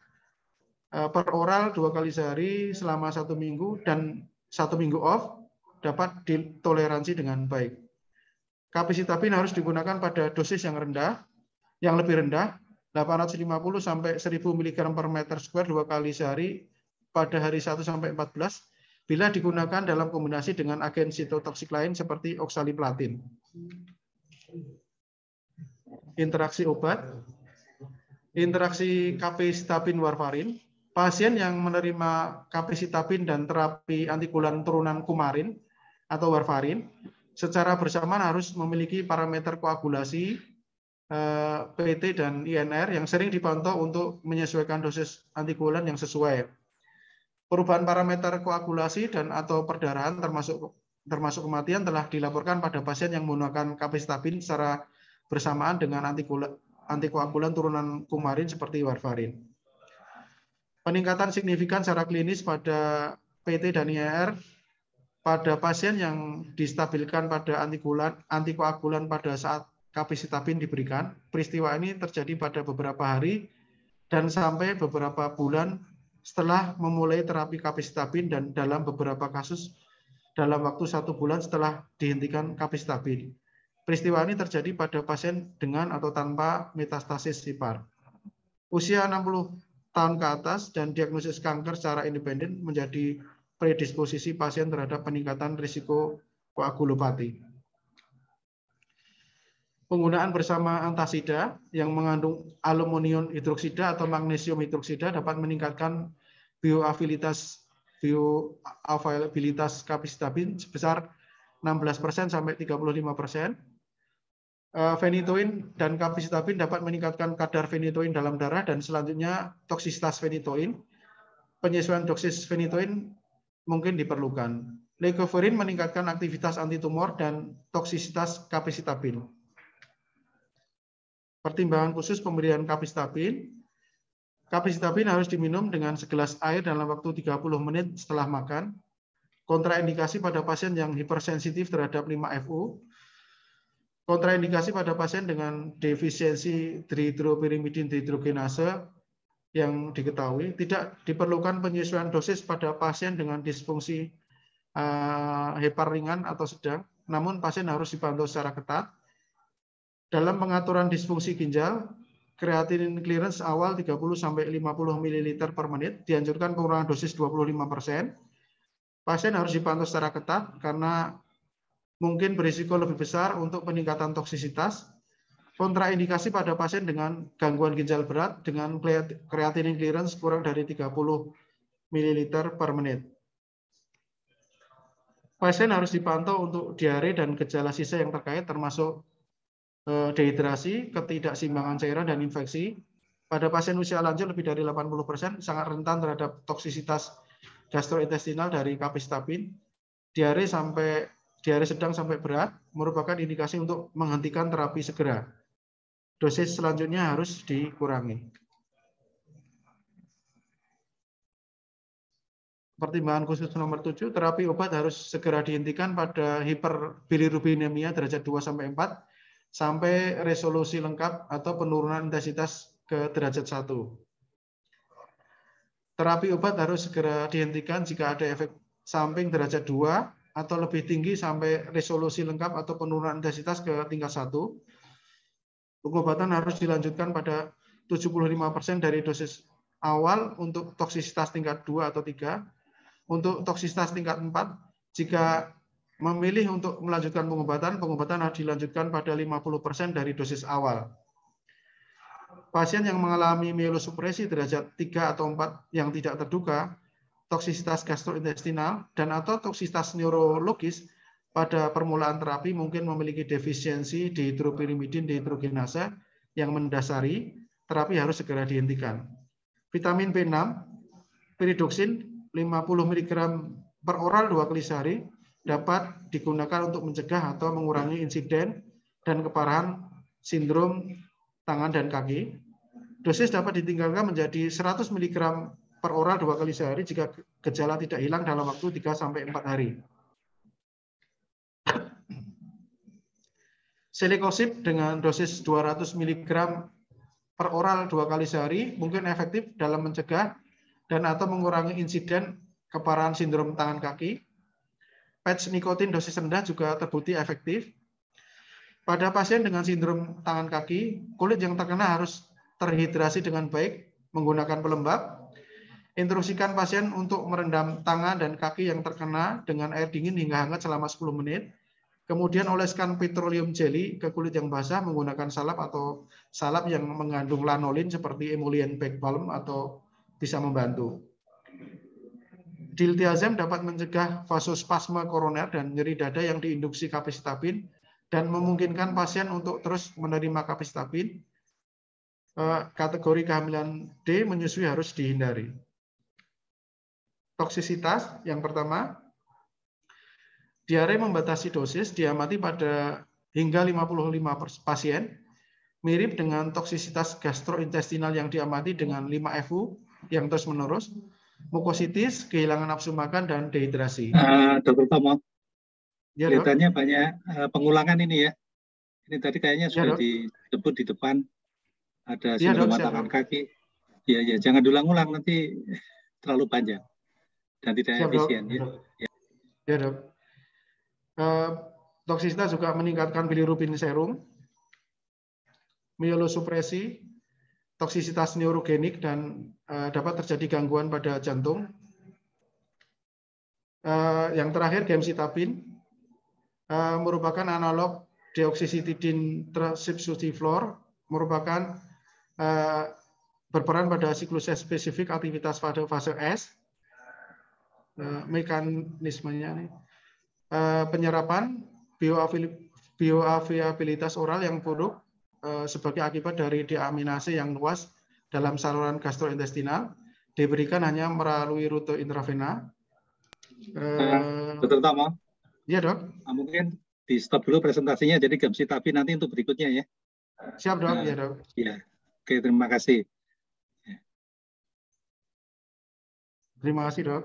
per oral 2 kali sehari selama 1 minggu dan 1 minggu off dapat ditoleransi dengan baik. Capecitabine harus digunakan pada dosis yang rendah, yang lebih rendah, 850 sampai 1000 mg per meter square 2 kali sehari pada hari 1 sampai 14 bila digunakan dalam kombinasi dengan agen sitotoksik lain seperti oksaliplatin. Interaksi obat. Interaksi capecitabine warfarin. Pasien yang menerima capecitabine dan terapi antikulan turunan kumarin atau warfarin secara bersamaan harus memiliki parameter koagulasi PT dan INR yang sering dipantau untuk menyesuaikan dosis antikulan yang sesuai. Perubahan parameter koagulasi dan atau perdarahan termasuk kematian telah dilaporkan pada pasien yang menggunakan capecitabine secara bersamaan dengan antikoagulan turunan kumarin seperti warfarin. Peningkatan signifikan secara klinis pada PT dan INR pada pasien yang distabilkan pada antikoagulan pada saat capecitabine diberikan. Peristiwa ini terjadi pada beberapa hari dan sampai beberapa bulan setelah memulai terapi capecitabine dan dalam beberapa kasus dalam waktu 1 bulan setelah dihentikan capecitabine. Peristiwa ini terjadi pada pasien dengan atau tanpa metastasis hepar. Usia 60 tahun ke atas dan diagnosis kanker secara independen menjadi predisposisi pasien terhadap peningkatan risiko koagulopati. Penggunaan bersama antasida yang mengandung aluminium hidroksida atau magnesium hidroksida dapat meningkatkan bioavailabilitas capecitabine sebesar 16% sampai 35%. Phenytoin dan capecitabine dapat meningkatkan kadar phenytoin dalam darah dan selanjutnya toksisitas phenytoin. Penyesuaian dosis phenytoin mungkin diperlukan. Leucovorin meningkatkan aktivitas antitumor dan toksisitas capecitabine. Pertimbangan khusus pemberian capecitabine. Capecitabine harus diminum dengan segelas air dalam waktu 30 menit setelah makan. Kontraindikasi pada pasien yang hipersensitif terhadap 5-FU. Kontraindikasi pada pasien dengan defisiensi dihidropyrimidin dehidrogenase yang diketahui. Tidak diperlukan penyesuaian dosis pada pasien dengan disfungsi hepar ringan atau sedang. Namun pasien harus dipantau secara ketat. Dalam pengaturan disfungsi ginjal, creatinine clearance awal 30-50 ml per menit, dianjurkan pengurangan dosis 25%. Pasien harus dipantau secara ketat karena mungkin berisiko lebih besar untuk peningkatan toksisitas. Kontraindikasi pada pasien dengan gangguan ginjal berat dengan creatinine clearance kurang dari 30 ml per menit. Pasien harus dipantau untuk diare dan gejala sisa yang terkait termasuk dehidrasi, ketidakseimbangan cairan, dan infeksi. Pada pasien usia lanjut lebih dari 80% sangat rentan terhadap toksisitas gastrointestinal dari capecitabine. Diare sedang sampai berat merupakan indikasi untuk menghentikan terapi segera. Dosis selanjutnya harus dikurangi. Pertimbangan khusus nomor 7, terapi obat harus segera dihentikan pada hiperbilirubinemia derajat 2-4 sampai resolusi lengkap atau penurunan intensitas ke derajat 1. Terapi obat harus segera dihentikan jika ada efek samping derajat 2 atau lebih tinggi sampai resolusi lengkap atau penurunan intensitas ke tingkat 1. Pengobatan harus dilanjutkan pada 75% dari dosis awal untuk toksisitas tingkat 2 atau 3. Untuk toksisitas tingkat 4, jika memilih untuk melanjutkan pengobatan harus dilanjutkan pada 50% dari dosis awal. Pasien yang mengalami mielosupresi derajat 3 atau 4 yang tidak terduga, toksisitas gastrointestinal, dan atau toksisitas neurologis pada permulaan terapi mungkin memiliki defisiensi dihidropyrimidin dehidrogenase yang mendasari, terapi harus segera dihentikan. Vitamin B6, pyridoxine 50 mg per oral 2 kali sehari, dapat digunakan untuk mencegah atau mengurangi insiden dan keparahan sindrom tangan dan kaki. Dosis dapat ditinggalkan menjadi 100 mg per oral 2 kali sehari jika gejala tidak hilang dalam waktu 3-4 hari. Silikosip dengan dosis 200 mg per oral 2 kali sehari mungkin efektif dalam mencegah dan atau mengurangi insiden keparahan sindrom tangan kaki. Patch nikotin dosis rendah juga terbukti efektif. Pada pasien dengan sindrom tangan kaki, kulit yang terkena harus terhidrasi dengan baik menggunakan pelembab. Instruksikan pasien untuk merendam tangan dan kaki yang terkena dengan air dingin hingga hangat selama 10 menit. Kemudian oleskan petroleum jelly ke kulit yang basah menggunakan salep atau salep yang mengandung lanolin seperti emollient back balm atau bisa membantu. Diltiazem dapat mencegah vasospasme koroner dan nyeri dada yang diinduksi capecitabine dan memungkinkan pasien untuk terus menerima capecitabine. Kategori kehamilan D menyusui harus dihindari. Toksisitas yang pertama, diare membatasi dosis diamati pada hingga 55 pasien, mirip dengan toksisitas gastrointestinal yang diamati dengan 5-FU yang terus-menerus, mukositis, kehilangan nafsu makan, dan dehidrasi. Dr. Tomo, Ya, kelihatannya banyak pengulangan ini ya. Ini tadi kayaknya sudah ya, disebut di depan, ada ya, sindrom tangan kaki. Ya, jangan diulang-ulang, nanti terlalu panjang dan tidak siap, efisien. Dok. Ya, Dok. Toksisitas juga meningkatkan bilirubin serum, mielosupresi, toksisitas neurogenik, dan dapat terjadi gangguan pada jantung. Yang terakhir, gemcitabine merupakan analog deoksisitidin tersubstitutiflor merupakan berperan pada siklus spesifik aktivitas pada fase S. Mekanismenya nih. Penyerapan bioavailabilitas oral yang buruk sebagai akibat dari deaminase yang luas dalam saluran gastrointestinal diberikan hanya melalui rute intravena. Dr. Tomo, ya dok. Mungkin di stop dulu presentasinya, jadi gemcitabin nanti untuk berikutnya ya. Siap dok, ya dok. Ya, oke, terima kasih. Terima kasih dok.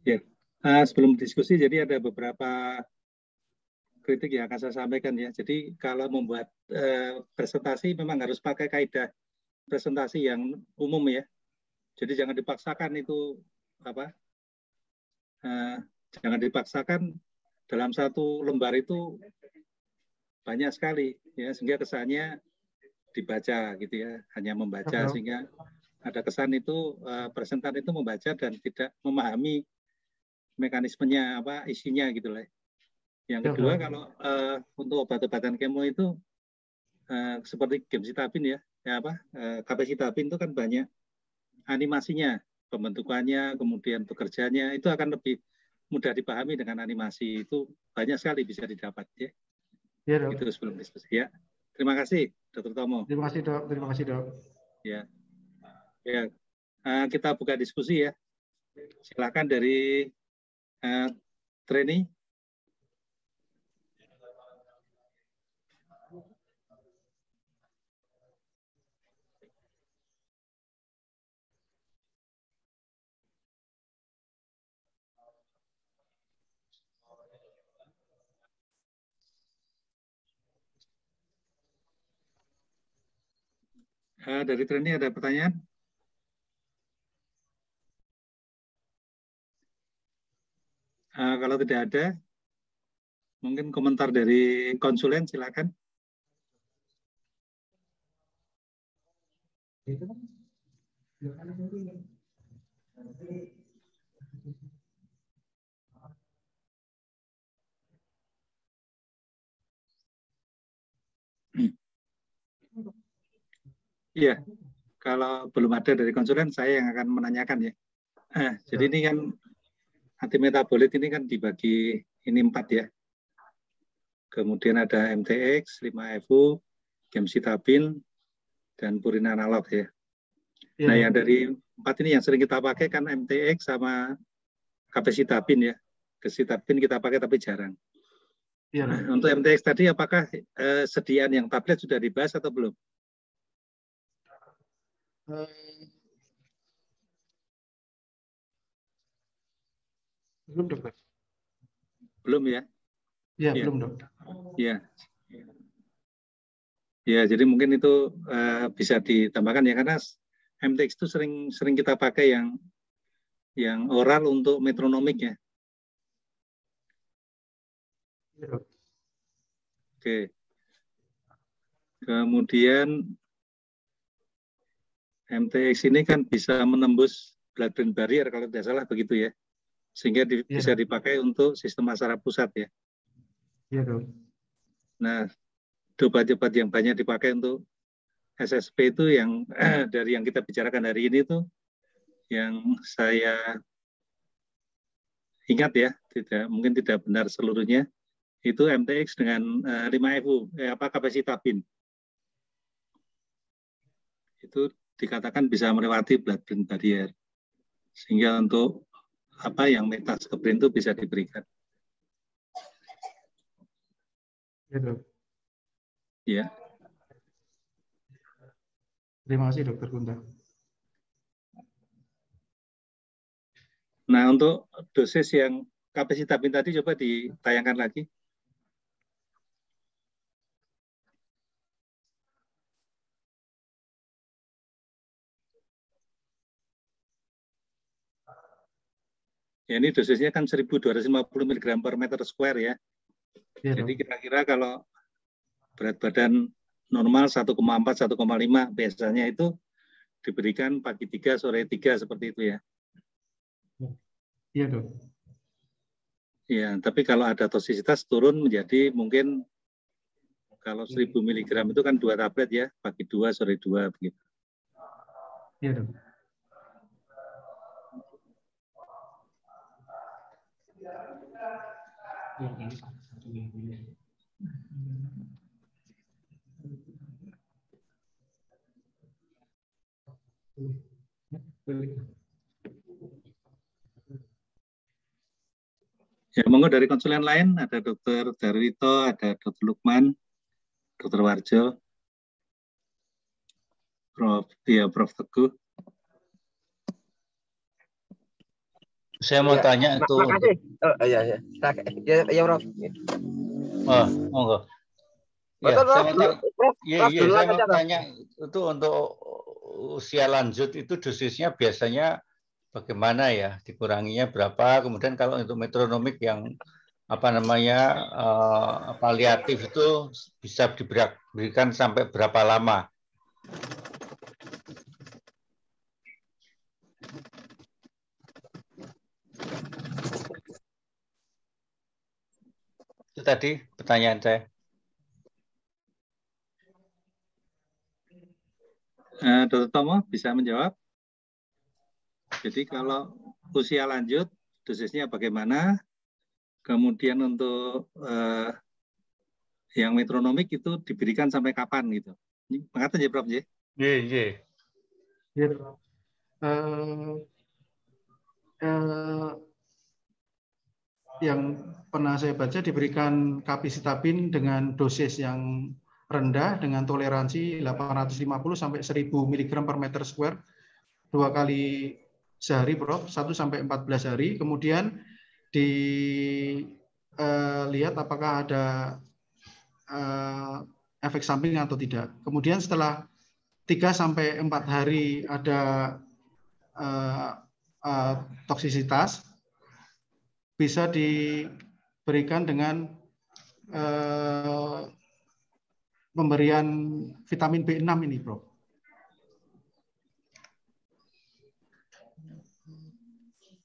Ya, sebelum diskusi, jadi ada beberapa kritik yang akan saya sampaikan ya. Jadi kalau membuat presentasi memang harus pakai kaidah presentasi yang umum ya. Jadi jangan dipaksakan itu apa? Jangan dipaksakan dalam satu lembar itu banyak sekali ya, sehingga kesannya dibaca gitu ya, hanya membaca sehingga ada kesan itu presentan itu membaca dan tidak memahami mekanismenya apa isinya gitu lah. Yang kedua kalau untuk obat-obatan kemo itu seperti gemcitabin ya apa kapasitabin itu kan banyak animasinya, pembentukannya, kemudian bekerjanya itu akan lebih mudah dipahami dengan animasi, itu banyak sekali bisa didapat ya. Ya dok. Itu sebelum diskusi ya. Terima kasih Dr. Tomo. Terima kasih dok. Terima kasih dok. Ya. Ya. Kita buka diskusi ya. Silakan dari trainee. Dari trainee ada pertanyaan? Kalau tidak ada, mungkin komentar dari konsulen, silakan. Iya, kalau belum ada dari konsulen, saya yang akan menanyakan ya. Jadi ini kan antimetabolit ini kan dibagi ini 4 ya. Kemudian ada MTX, 5-FU, gemcitabin, dan purin analog ya. Nah yang dari 4 ini yang sering kita pakai kan MTX sama kapasitabin ya. Gemcitabin kita pakai tapi jarang. Nah, untuk MTX tadi apakah sediaan yang tablet sudah dibahas atau belum? Belum dok. Belum ya? Ya, belum dok. Ya. Ya, jadi mungkin itu bisa ditambahkan ya, karena MTX itu sering kita pakai yang oral untuk metronomik ya. Oke. Kemudian MTX ini kan bisa menembus blood-brain barrier kalau tidak salah begitu ya, sehingga bisa dipakai untuk sistem saraf pusat ya. Iya dok. Nah, obat-obat yang banyak dipakai untuk SSP itu yang dari yang kita bicarakan hari ini tuh, yang saya ingat ya, mungkin tidak benar seluruhnya, itu MTX dengan 5-FU, kapasitabin. Itu dikatakan bisa melewati blood-brain barrier, sehingga untuk apa yang metas ke brain itu bisa diberikan. Ya dok. Ya. Terima kasih Dokter Kunta. Nah untuk dosis yang kapasitabin tadi coba ditayangkan lagi. Ya, ini dosisnya kan 1.250 mg per meter square ya. Jadi kira-kira kalau berat badan normal 1,4, 1,5 biasanya itu diberikan pagi 3, sore 3 seperti itu ya. Iya dok. Ya, tapi kalau ada toksisitas turun menjadi mungkin kalau 1000 mg itu kan 2 tablet ya, pagi 2, sore 2 begitu. Iya, Dok. Ya, monggo dari konsulen lain, ada Dr. Darwito, ada Dr. Lukman, Dr. Warjo, Prof. Teguh. Saya mau tanya itu. Makasih. Ya, Prof. Oh, monggo. Ya, saya mau tanya itu untuk usia lanjut itu dosisnya biasanya bagaimana ya? Dikuranginya berapa? Kemudian kalau untuk metronomik yang paliatif itu bisa diberikan sampai berapa lama? Itu tadi pertanyaan saya. Dr. Tomo bisa menjawab? Jadi kalau usia lanjut, dosisnya bagaimana? Kemudian untuk yang metronomik itu diberikan sampai kapan gitu? Makasih ya Prof. J. Iya. Yang pernah saya baca diberikan kapasitabin dengan dosis yang rendah dengan toleransi 850 sampai 1000 mg per meter square 2 kali sehari, Prof, 1 sampai 14 hari. Kemudian dilihat apakah ada efek samping atau tidak. Kemudian setelah 3 sampai 4 hari ada toksisitas, bisa diberikan dengan pemberian vitamin B6 ini, Prof.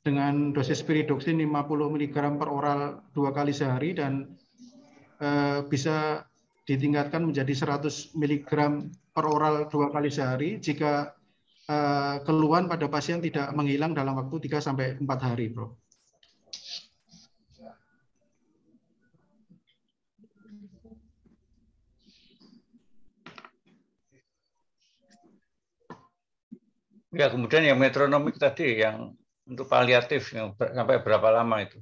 Dengan dosis spiridoksin 50 mg per oral 2 kali sehari dan bisa ditingkatkan menjadi 100 mg per oral 2 kali sehari jika keluhan pada pasien tidak menghilang dalam waktu 3 sampai 4 hari, Prof. Ya, kemudian yang metronomik tadi yang untuk paliatif yang sampai berapa lama itu?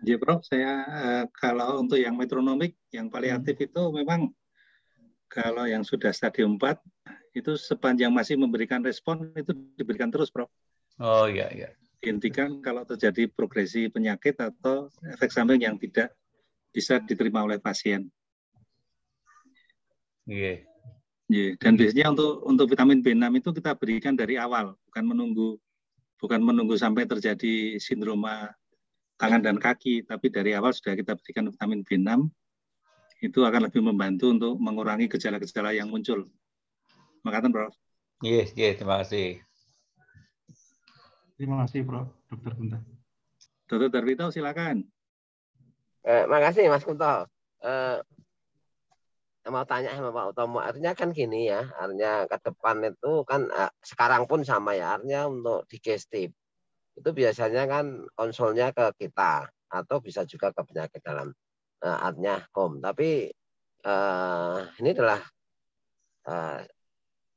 Ya, Prof, saya kalau untuk yang metronomik, yang paliatif itu memang kalau yang sudah stadium 4 itu sepanjang masih memberikan respon itu diberikan terus, Prof. Oh iya. Dihentikan kalau terjadi progresi penyakit atau efek samping yang tidak bisa diterima oleh pasien. Iya. Dan biasanya untuk vitamin B6 itu kita berikan dari awal, bukan menunggu sampai terjadi sindroma tangan dan kaki, tapi dari awal sudah kita berikan vitamin B6, itu akan lebih membantu untuk mengurangi gejala-gejala yang muncul. Makasih, Prof. Iya, terima kasih. Terima kasih, Prof. Dr. Kunta. Dr. Darwito, silakan. Makasih, Mas Kunto. Mau tanya sama Pak Utomo, artinya kan gini ya, artinya ke depan itu kan sekarang pun sama ya, artinya untuk digestif itu biasanya kan konsulnya ke kita atau bisa juga ke penyakit dalam artinya home. Tapi ini adalah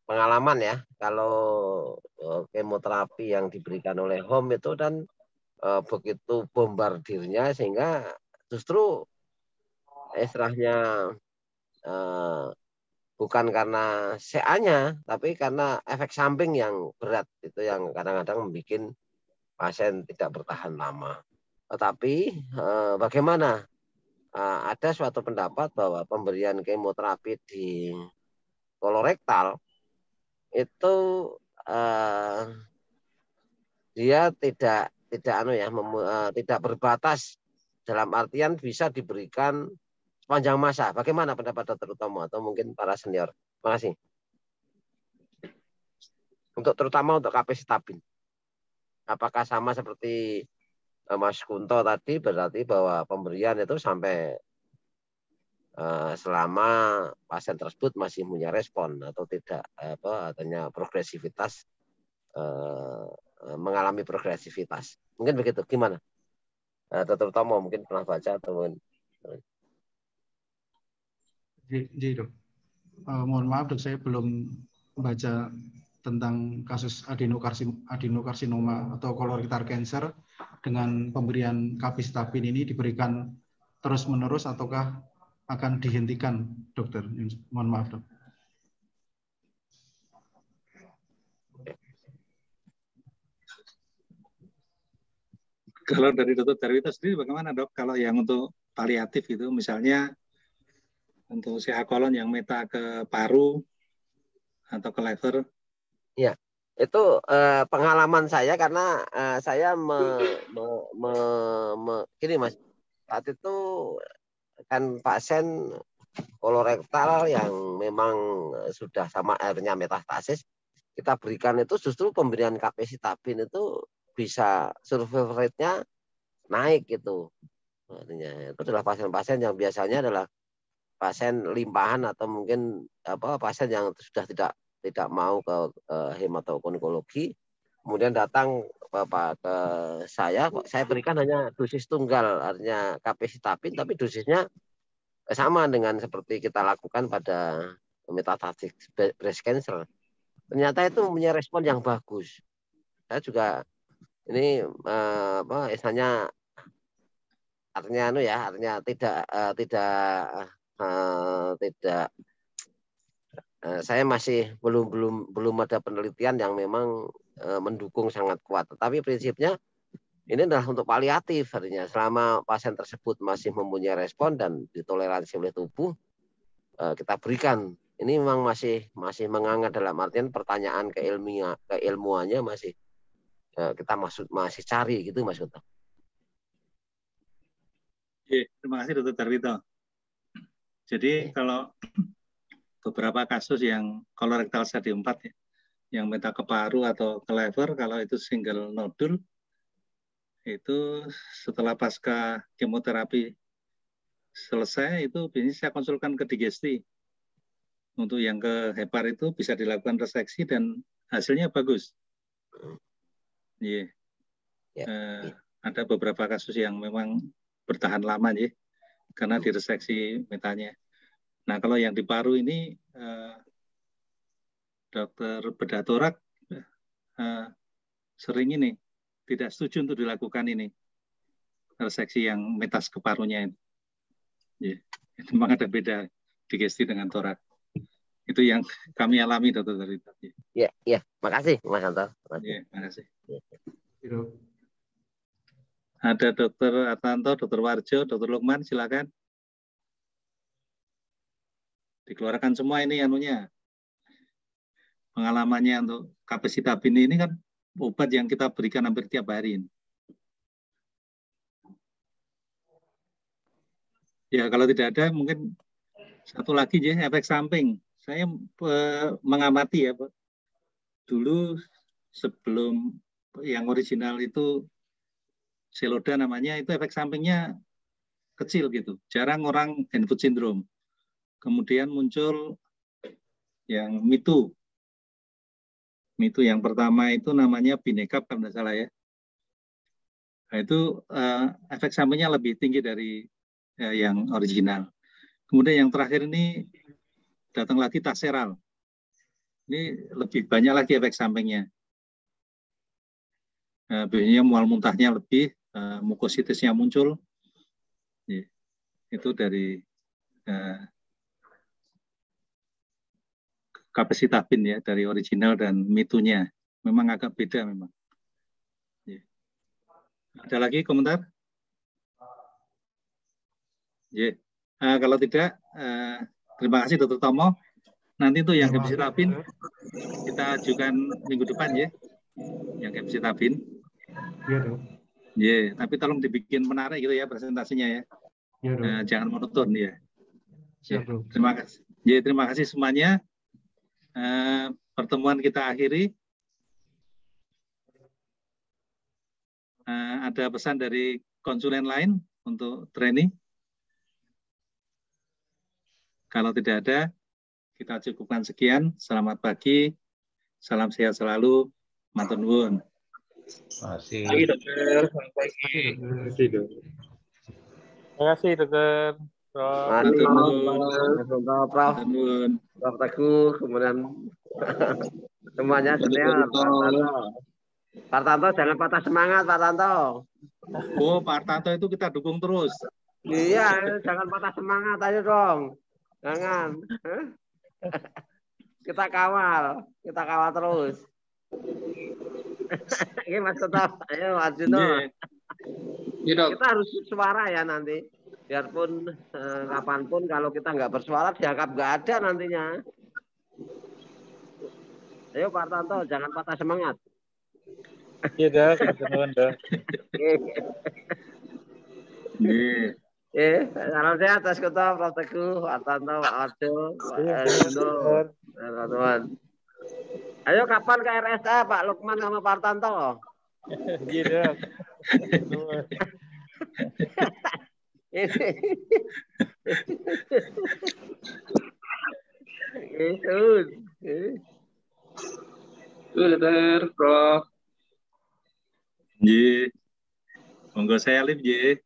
pengalaman ya, kalau kemoterapi yang diberikan oleh home itu dan begitu bombardirnya sehingga justru istilahnya bukan karena CA-nya, tapi karena efek samping yang berat itu yang kadang-kadang membuat pasien tidak bertahan lama. Tetapi bagaimana? Ada suatu pendapat bahwa pemberian kemoterapi di kolorektal itu dia tidak berbatas dalam artian bisa diberikan sepanjang masa. Bagaimana pendapat Dr. Utomo atau mungkin para senior? Terima kasih. Terutama untuk kapasitabin. Apakah sama seperti Mas Kunto tadi berarti bahwa pemberian itu sampai selama pasien tersebut masih punya respon atau tidak, artinya progresivitas, mengalami progresivitas. Mungkin begitu. Gimana? Dr. Tomo mungkin pernah baca atau mungkin. Jadi dok, mohon maaf dok, saya belum baca tentang kasus adenokarsinoma atau colorectal cancer dengan pemberian capecitabine ini diberikan terus-menerus ataukah akan dihentikan, dokter? Mohon maaf dok. Kalau dari Dr. Darwito sendiri bagaimana dok? Kalau yang untuk paliatif itu misalnya untuk seakolon yang meta ke paru atau ke liver? Ya, itu pengalaman saya karena saya gini Mas, saat itu kan pasien kolorektal yang memang sudah sama airnya metastasis, kita berikan itu justru pemberian capecitabine itu bisa survival rate-nya naik gitu. Artinya itu adalah pasien-pasien yang biasanya adalah pasien limpahan atau mungkin pasien yang sudah tidak mau ke hematonkologi, kemudian datang ke saya berikan hanya dosis tunggal, artinya capecitabine, tapi dosisnya sama dengan seperti kita lakukan pada metastatic breast cancer. Ternyata itu punya respon yang bagus. Saya juga ini istilahnya artinya tidak saya masih belum ada penelitian yang memang mendukung sangat kuat. Tetapi prinsipnya ini adalah untuk paliatif, artinya selama pasien tersebut masih mempunyai respon dan ditoleransi oleh tubuh, kita berikan. Ini memang masih menganga dalam artian pertanyaan keilmuannya masih kita masih cari gitu Mas Kunto. Terima kasih Dr. Darwito. Jadi kalau beberapa kasus yang kolorektal stadium 4 ya, yang meta ke paru atau ke liver, kalau itu single nodul, itu setelah pasca kemoterapi selesai itu biasanya saya konsulkan ke digesti. Untuk yang ke hepar itu bisa dilakukan reseksi dan hasilnya bagus. Ada beberapa kasus yang memang bertahan lama ya, karena direseksi metanya. Nah kalau yang di paru ini dokter bedah torak sering ini tidak setuju untuk dilakukan ini reseksi yang metas ke parunya ini. Memang ada beda digesti dengan torak. Itu yang kami alami dokter dari tadi. Iya, makasih Mas Anto. Iya, makasih. Ada Dokter Atanto, Dokter Warjo, Dokter Lukman, silakan. Dikeluarkan semua ini anunya. Pengalamannya untuk capecitabine ini kan obat yang kita berikan hampir tiap hari ini. Ya kalau tidak ada mungkin satu lagi ya, efek samping. Saya mengamati ya Pak. Dulu sebelum yang original itu Seloda namanya, itu efek sampingnya kecil gitu. Jarang orang hand foot syndrome. Kemudian muncul yang mitu. Mitu yang pertama itu namanya binekap kalau tidak salah ya. Nah, itu efek sampingnya lebih tinggi dari yang original. Kemudian yang terakhir ini datang lagi taseral. Ini lebih banyak lagi efek sampingnya. Biasanya mual muntahnya lebih, mukositisnya muncul. Itu dari capecitabine ya, dari original dan mitunya. Memang agak beda memang. Ada lagi komentar? Kalau tidak, terima kasih Dr. Tomo. Nanti itu yang capecitabine kita ajukan minggu depan ya, yang capecitabine. Iya dok. Tapi tolong dibikin menarik gitu ya presentasinya ya. Jangan monoton ya. Siap, dok. Terima kasih. Terima kasih semuanya. Pertemuan kita akhiri. ada pesan dari konsulen lain untuk training? Kalau tidak ada, kita cukupkan sekian. Selamat pagi, salam sehat selalu, matur nuwun. Terima kasih. Selamat pagi. Terima kasih, Dokter. Matur nuwun. Prof. Matur nuwun. Prof. Teguh, kemudian semuanya senior. Pak Tanto jangan patah semangat, Pak Tanto. Oh, Pak Tanto itu kita dukung terus. Iya, jangan patah semangat, ayo dong. Jangan. Kita kawal terus. Ini Mas Toto, ayo Mas Juno. Kita harus suara ya nanti. Biarpun kapanpun kalau kita nggak bersuara dianggap nggak ada nantinya. Ayo Pak Tanto, jangan patah semangat. Iya, Dok. Kebetulan, Dok. Salam sehat, Mas Kuto, Prof. Teguh, Pak Tanto, Pak Arjo, Pak Juno, teman-teman. Ayo kapan ke RSA, Pak Lukman sama Pak Tanto? Iya, Dok. Dokter, Prof. Nggih. Monggo saya Alif nggih.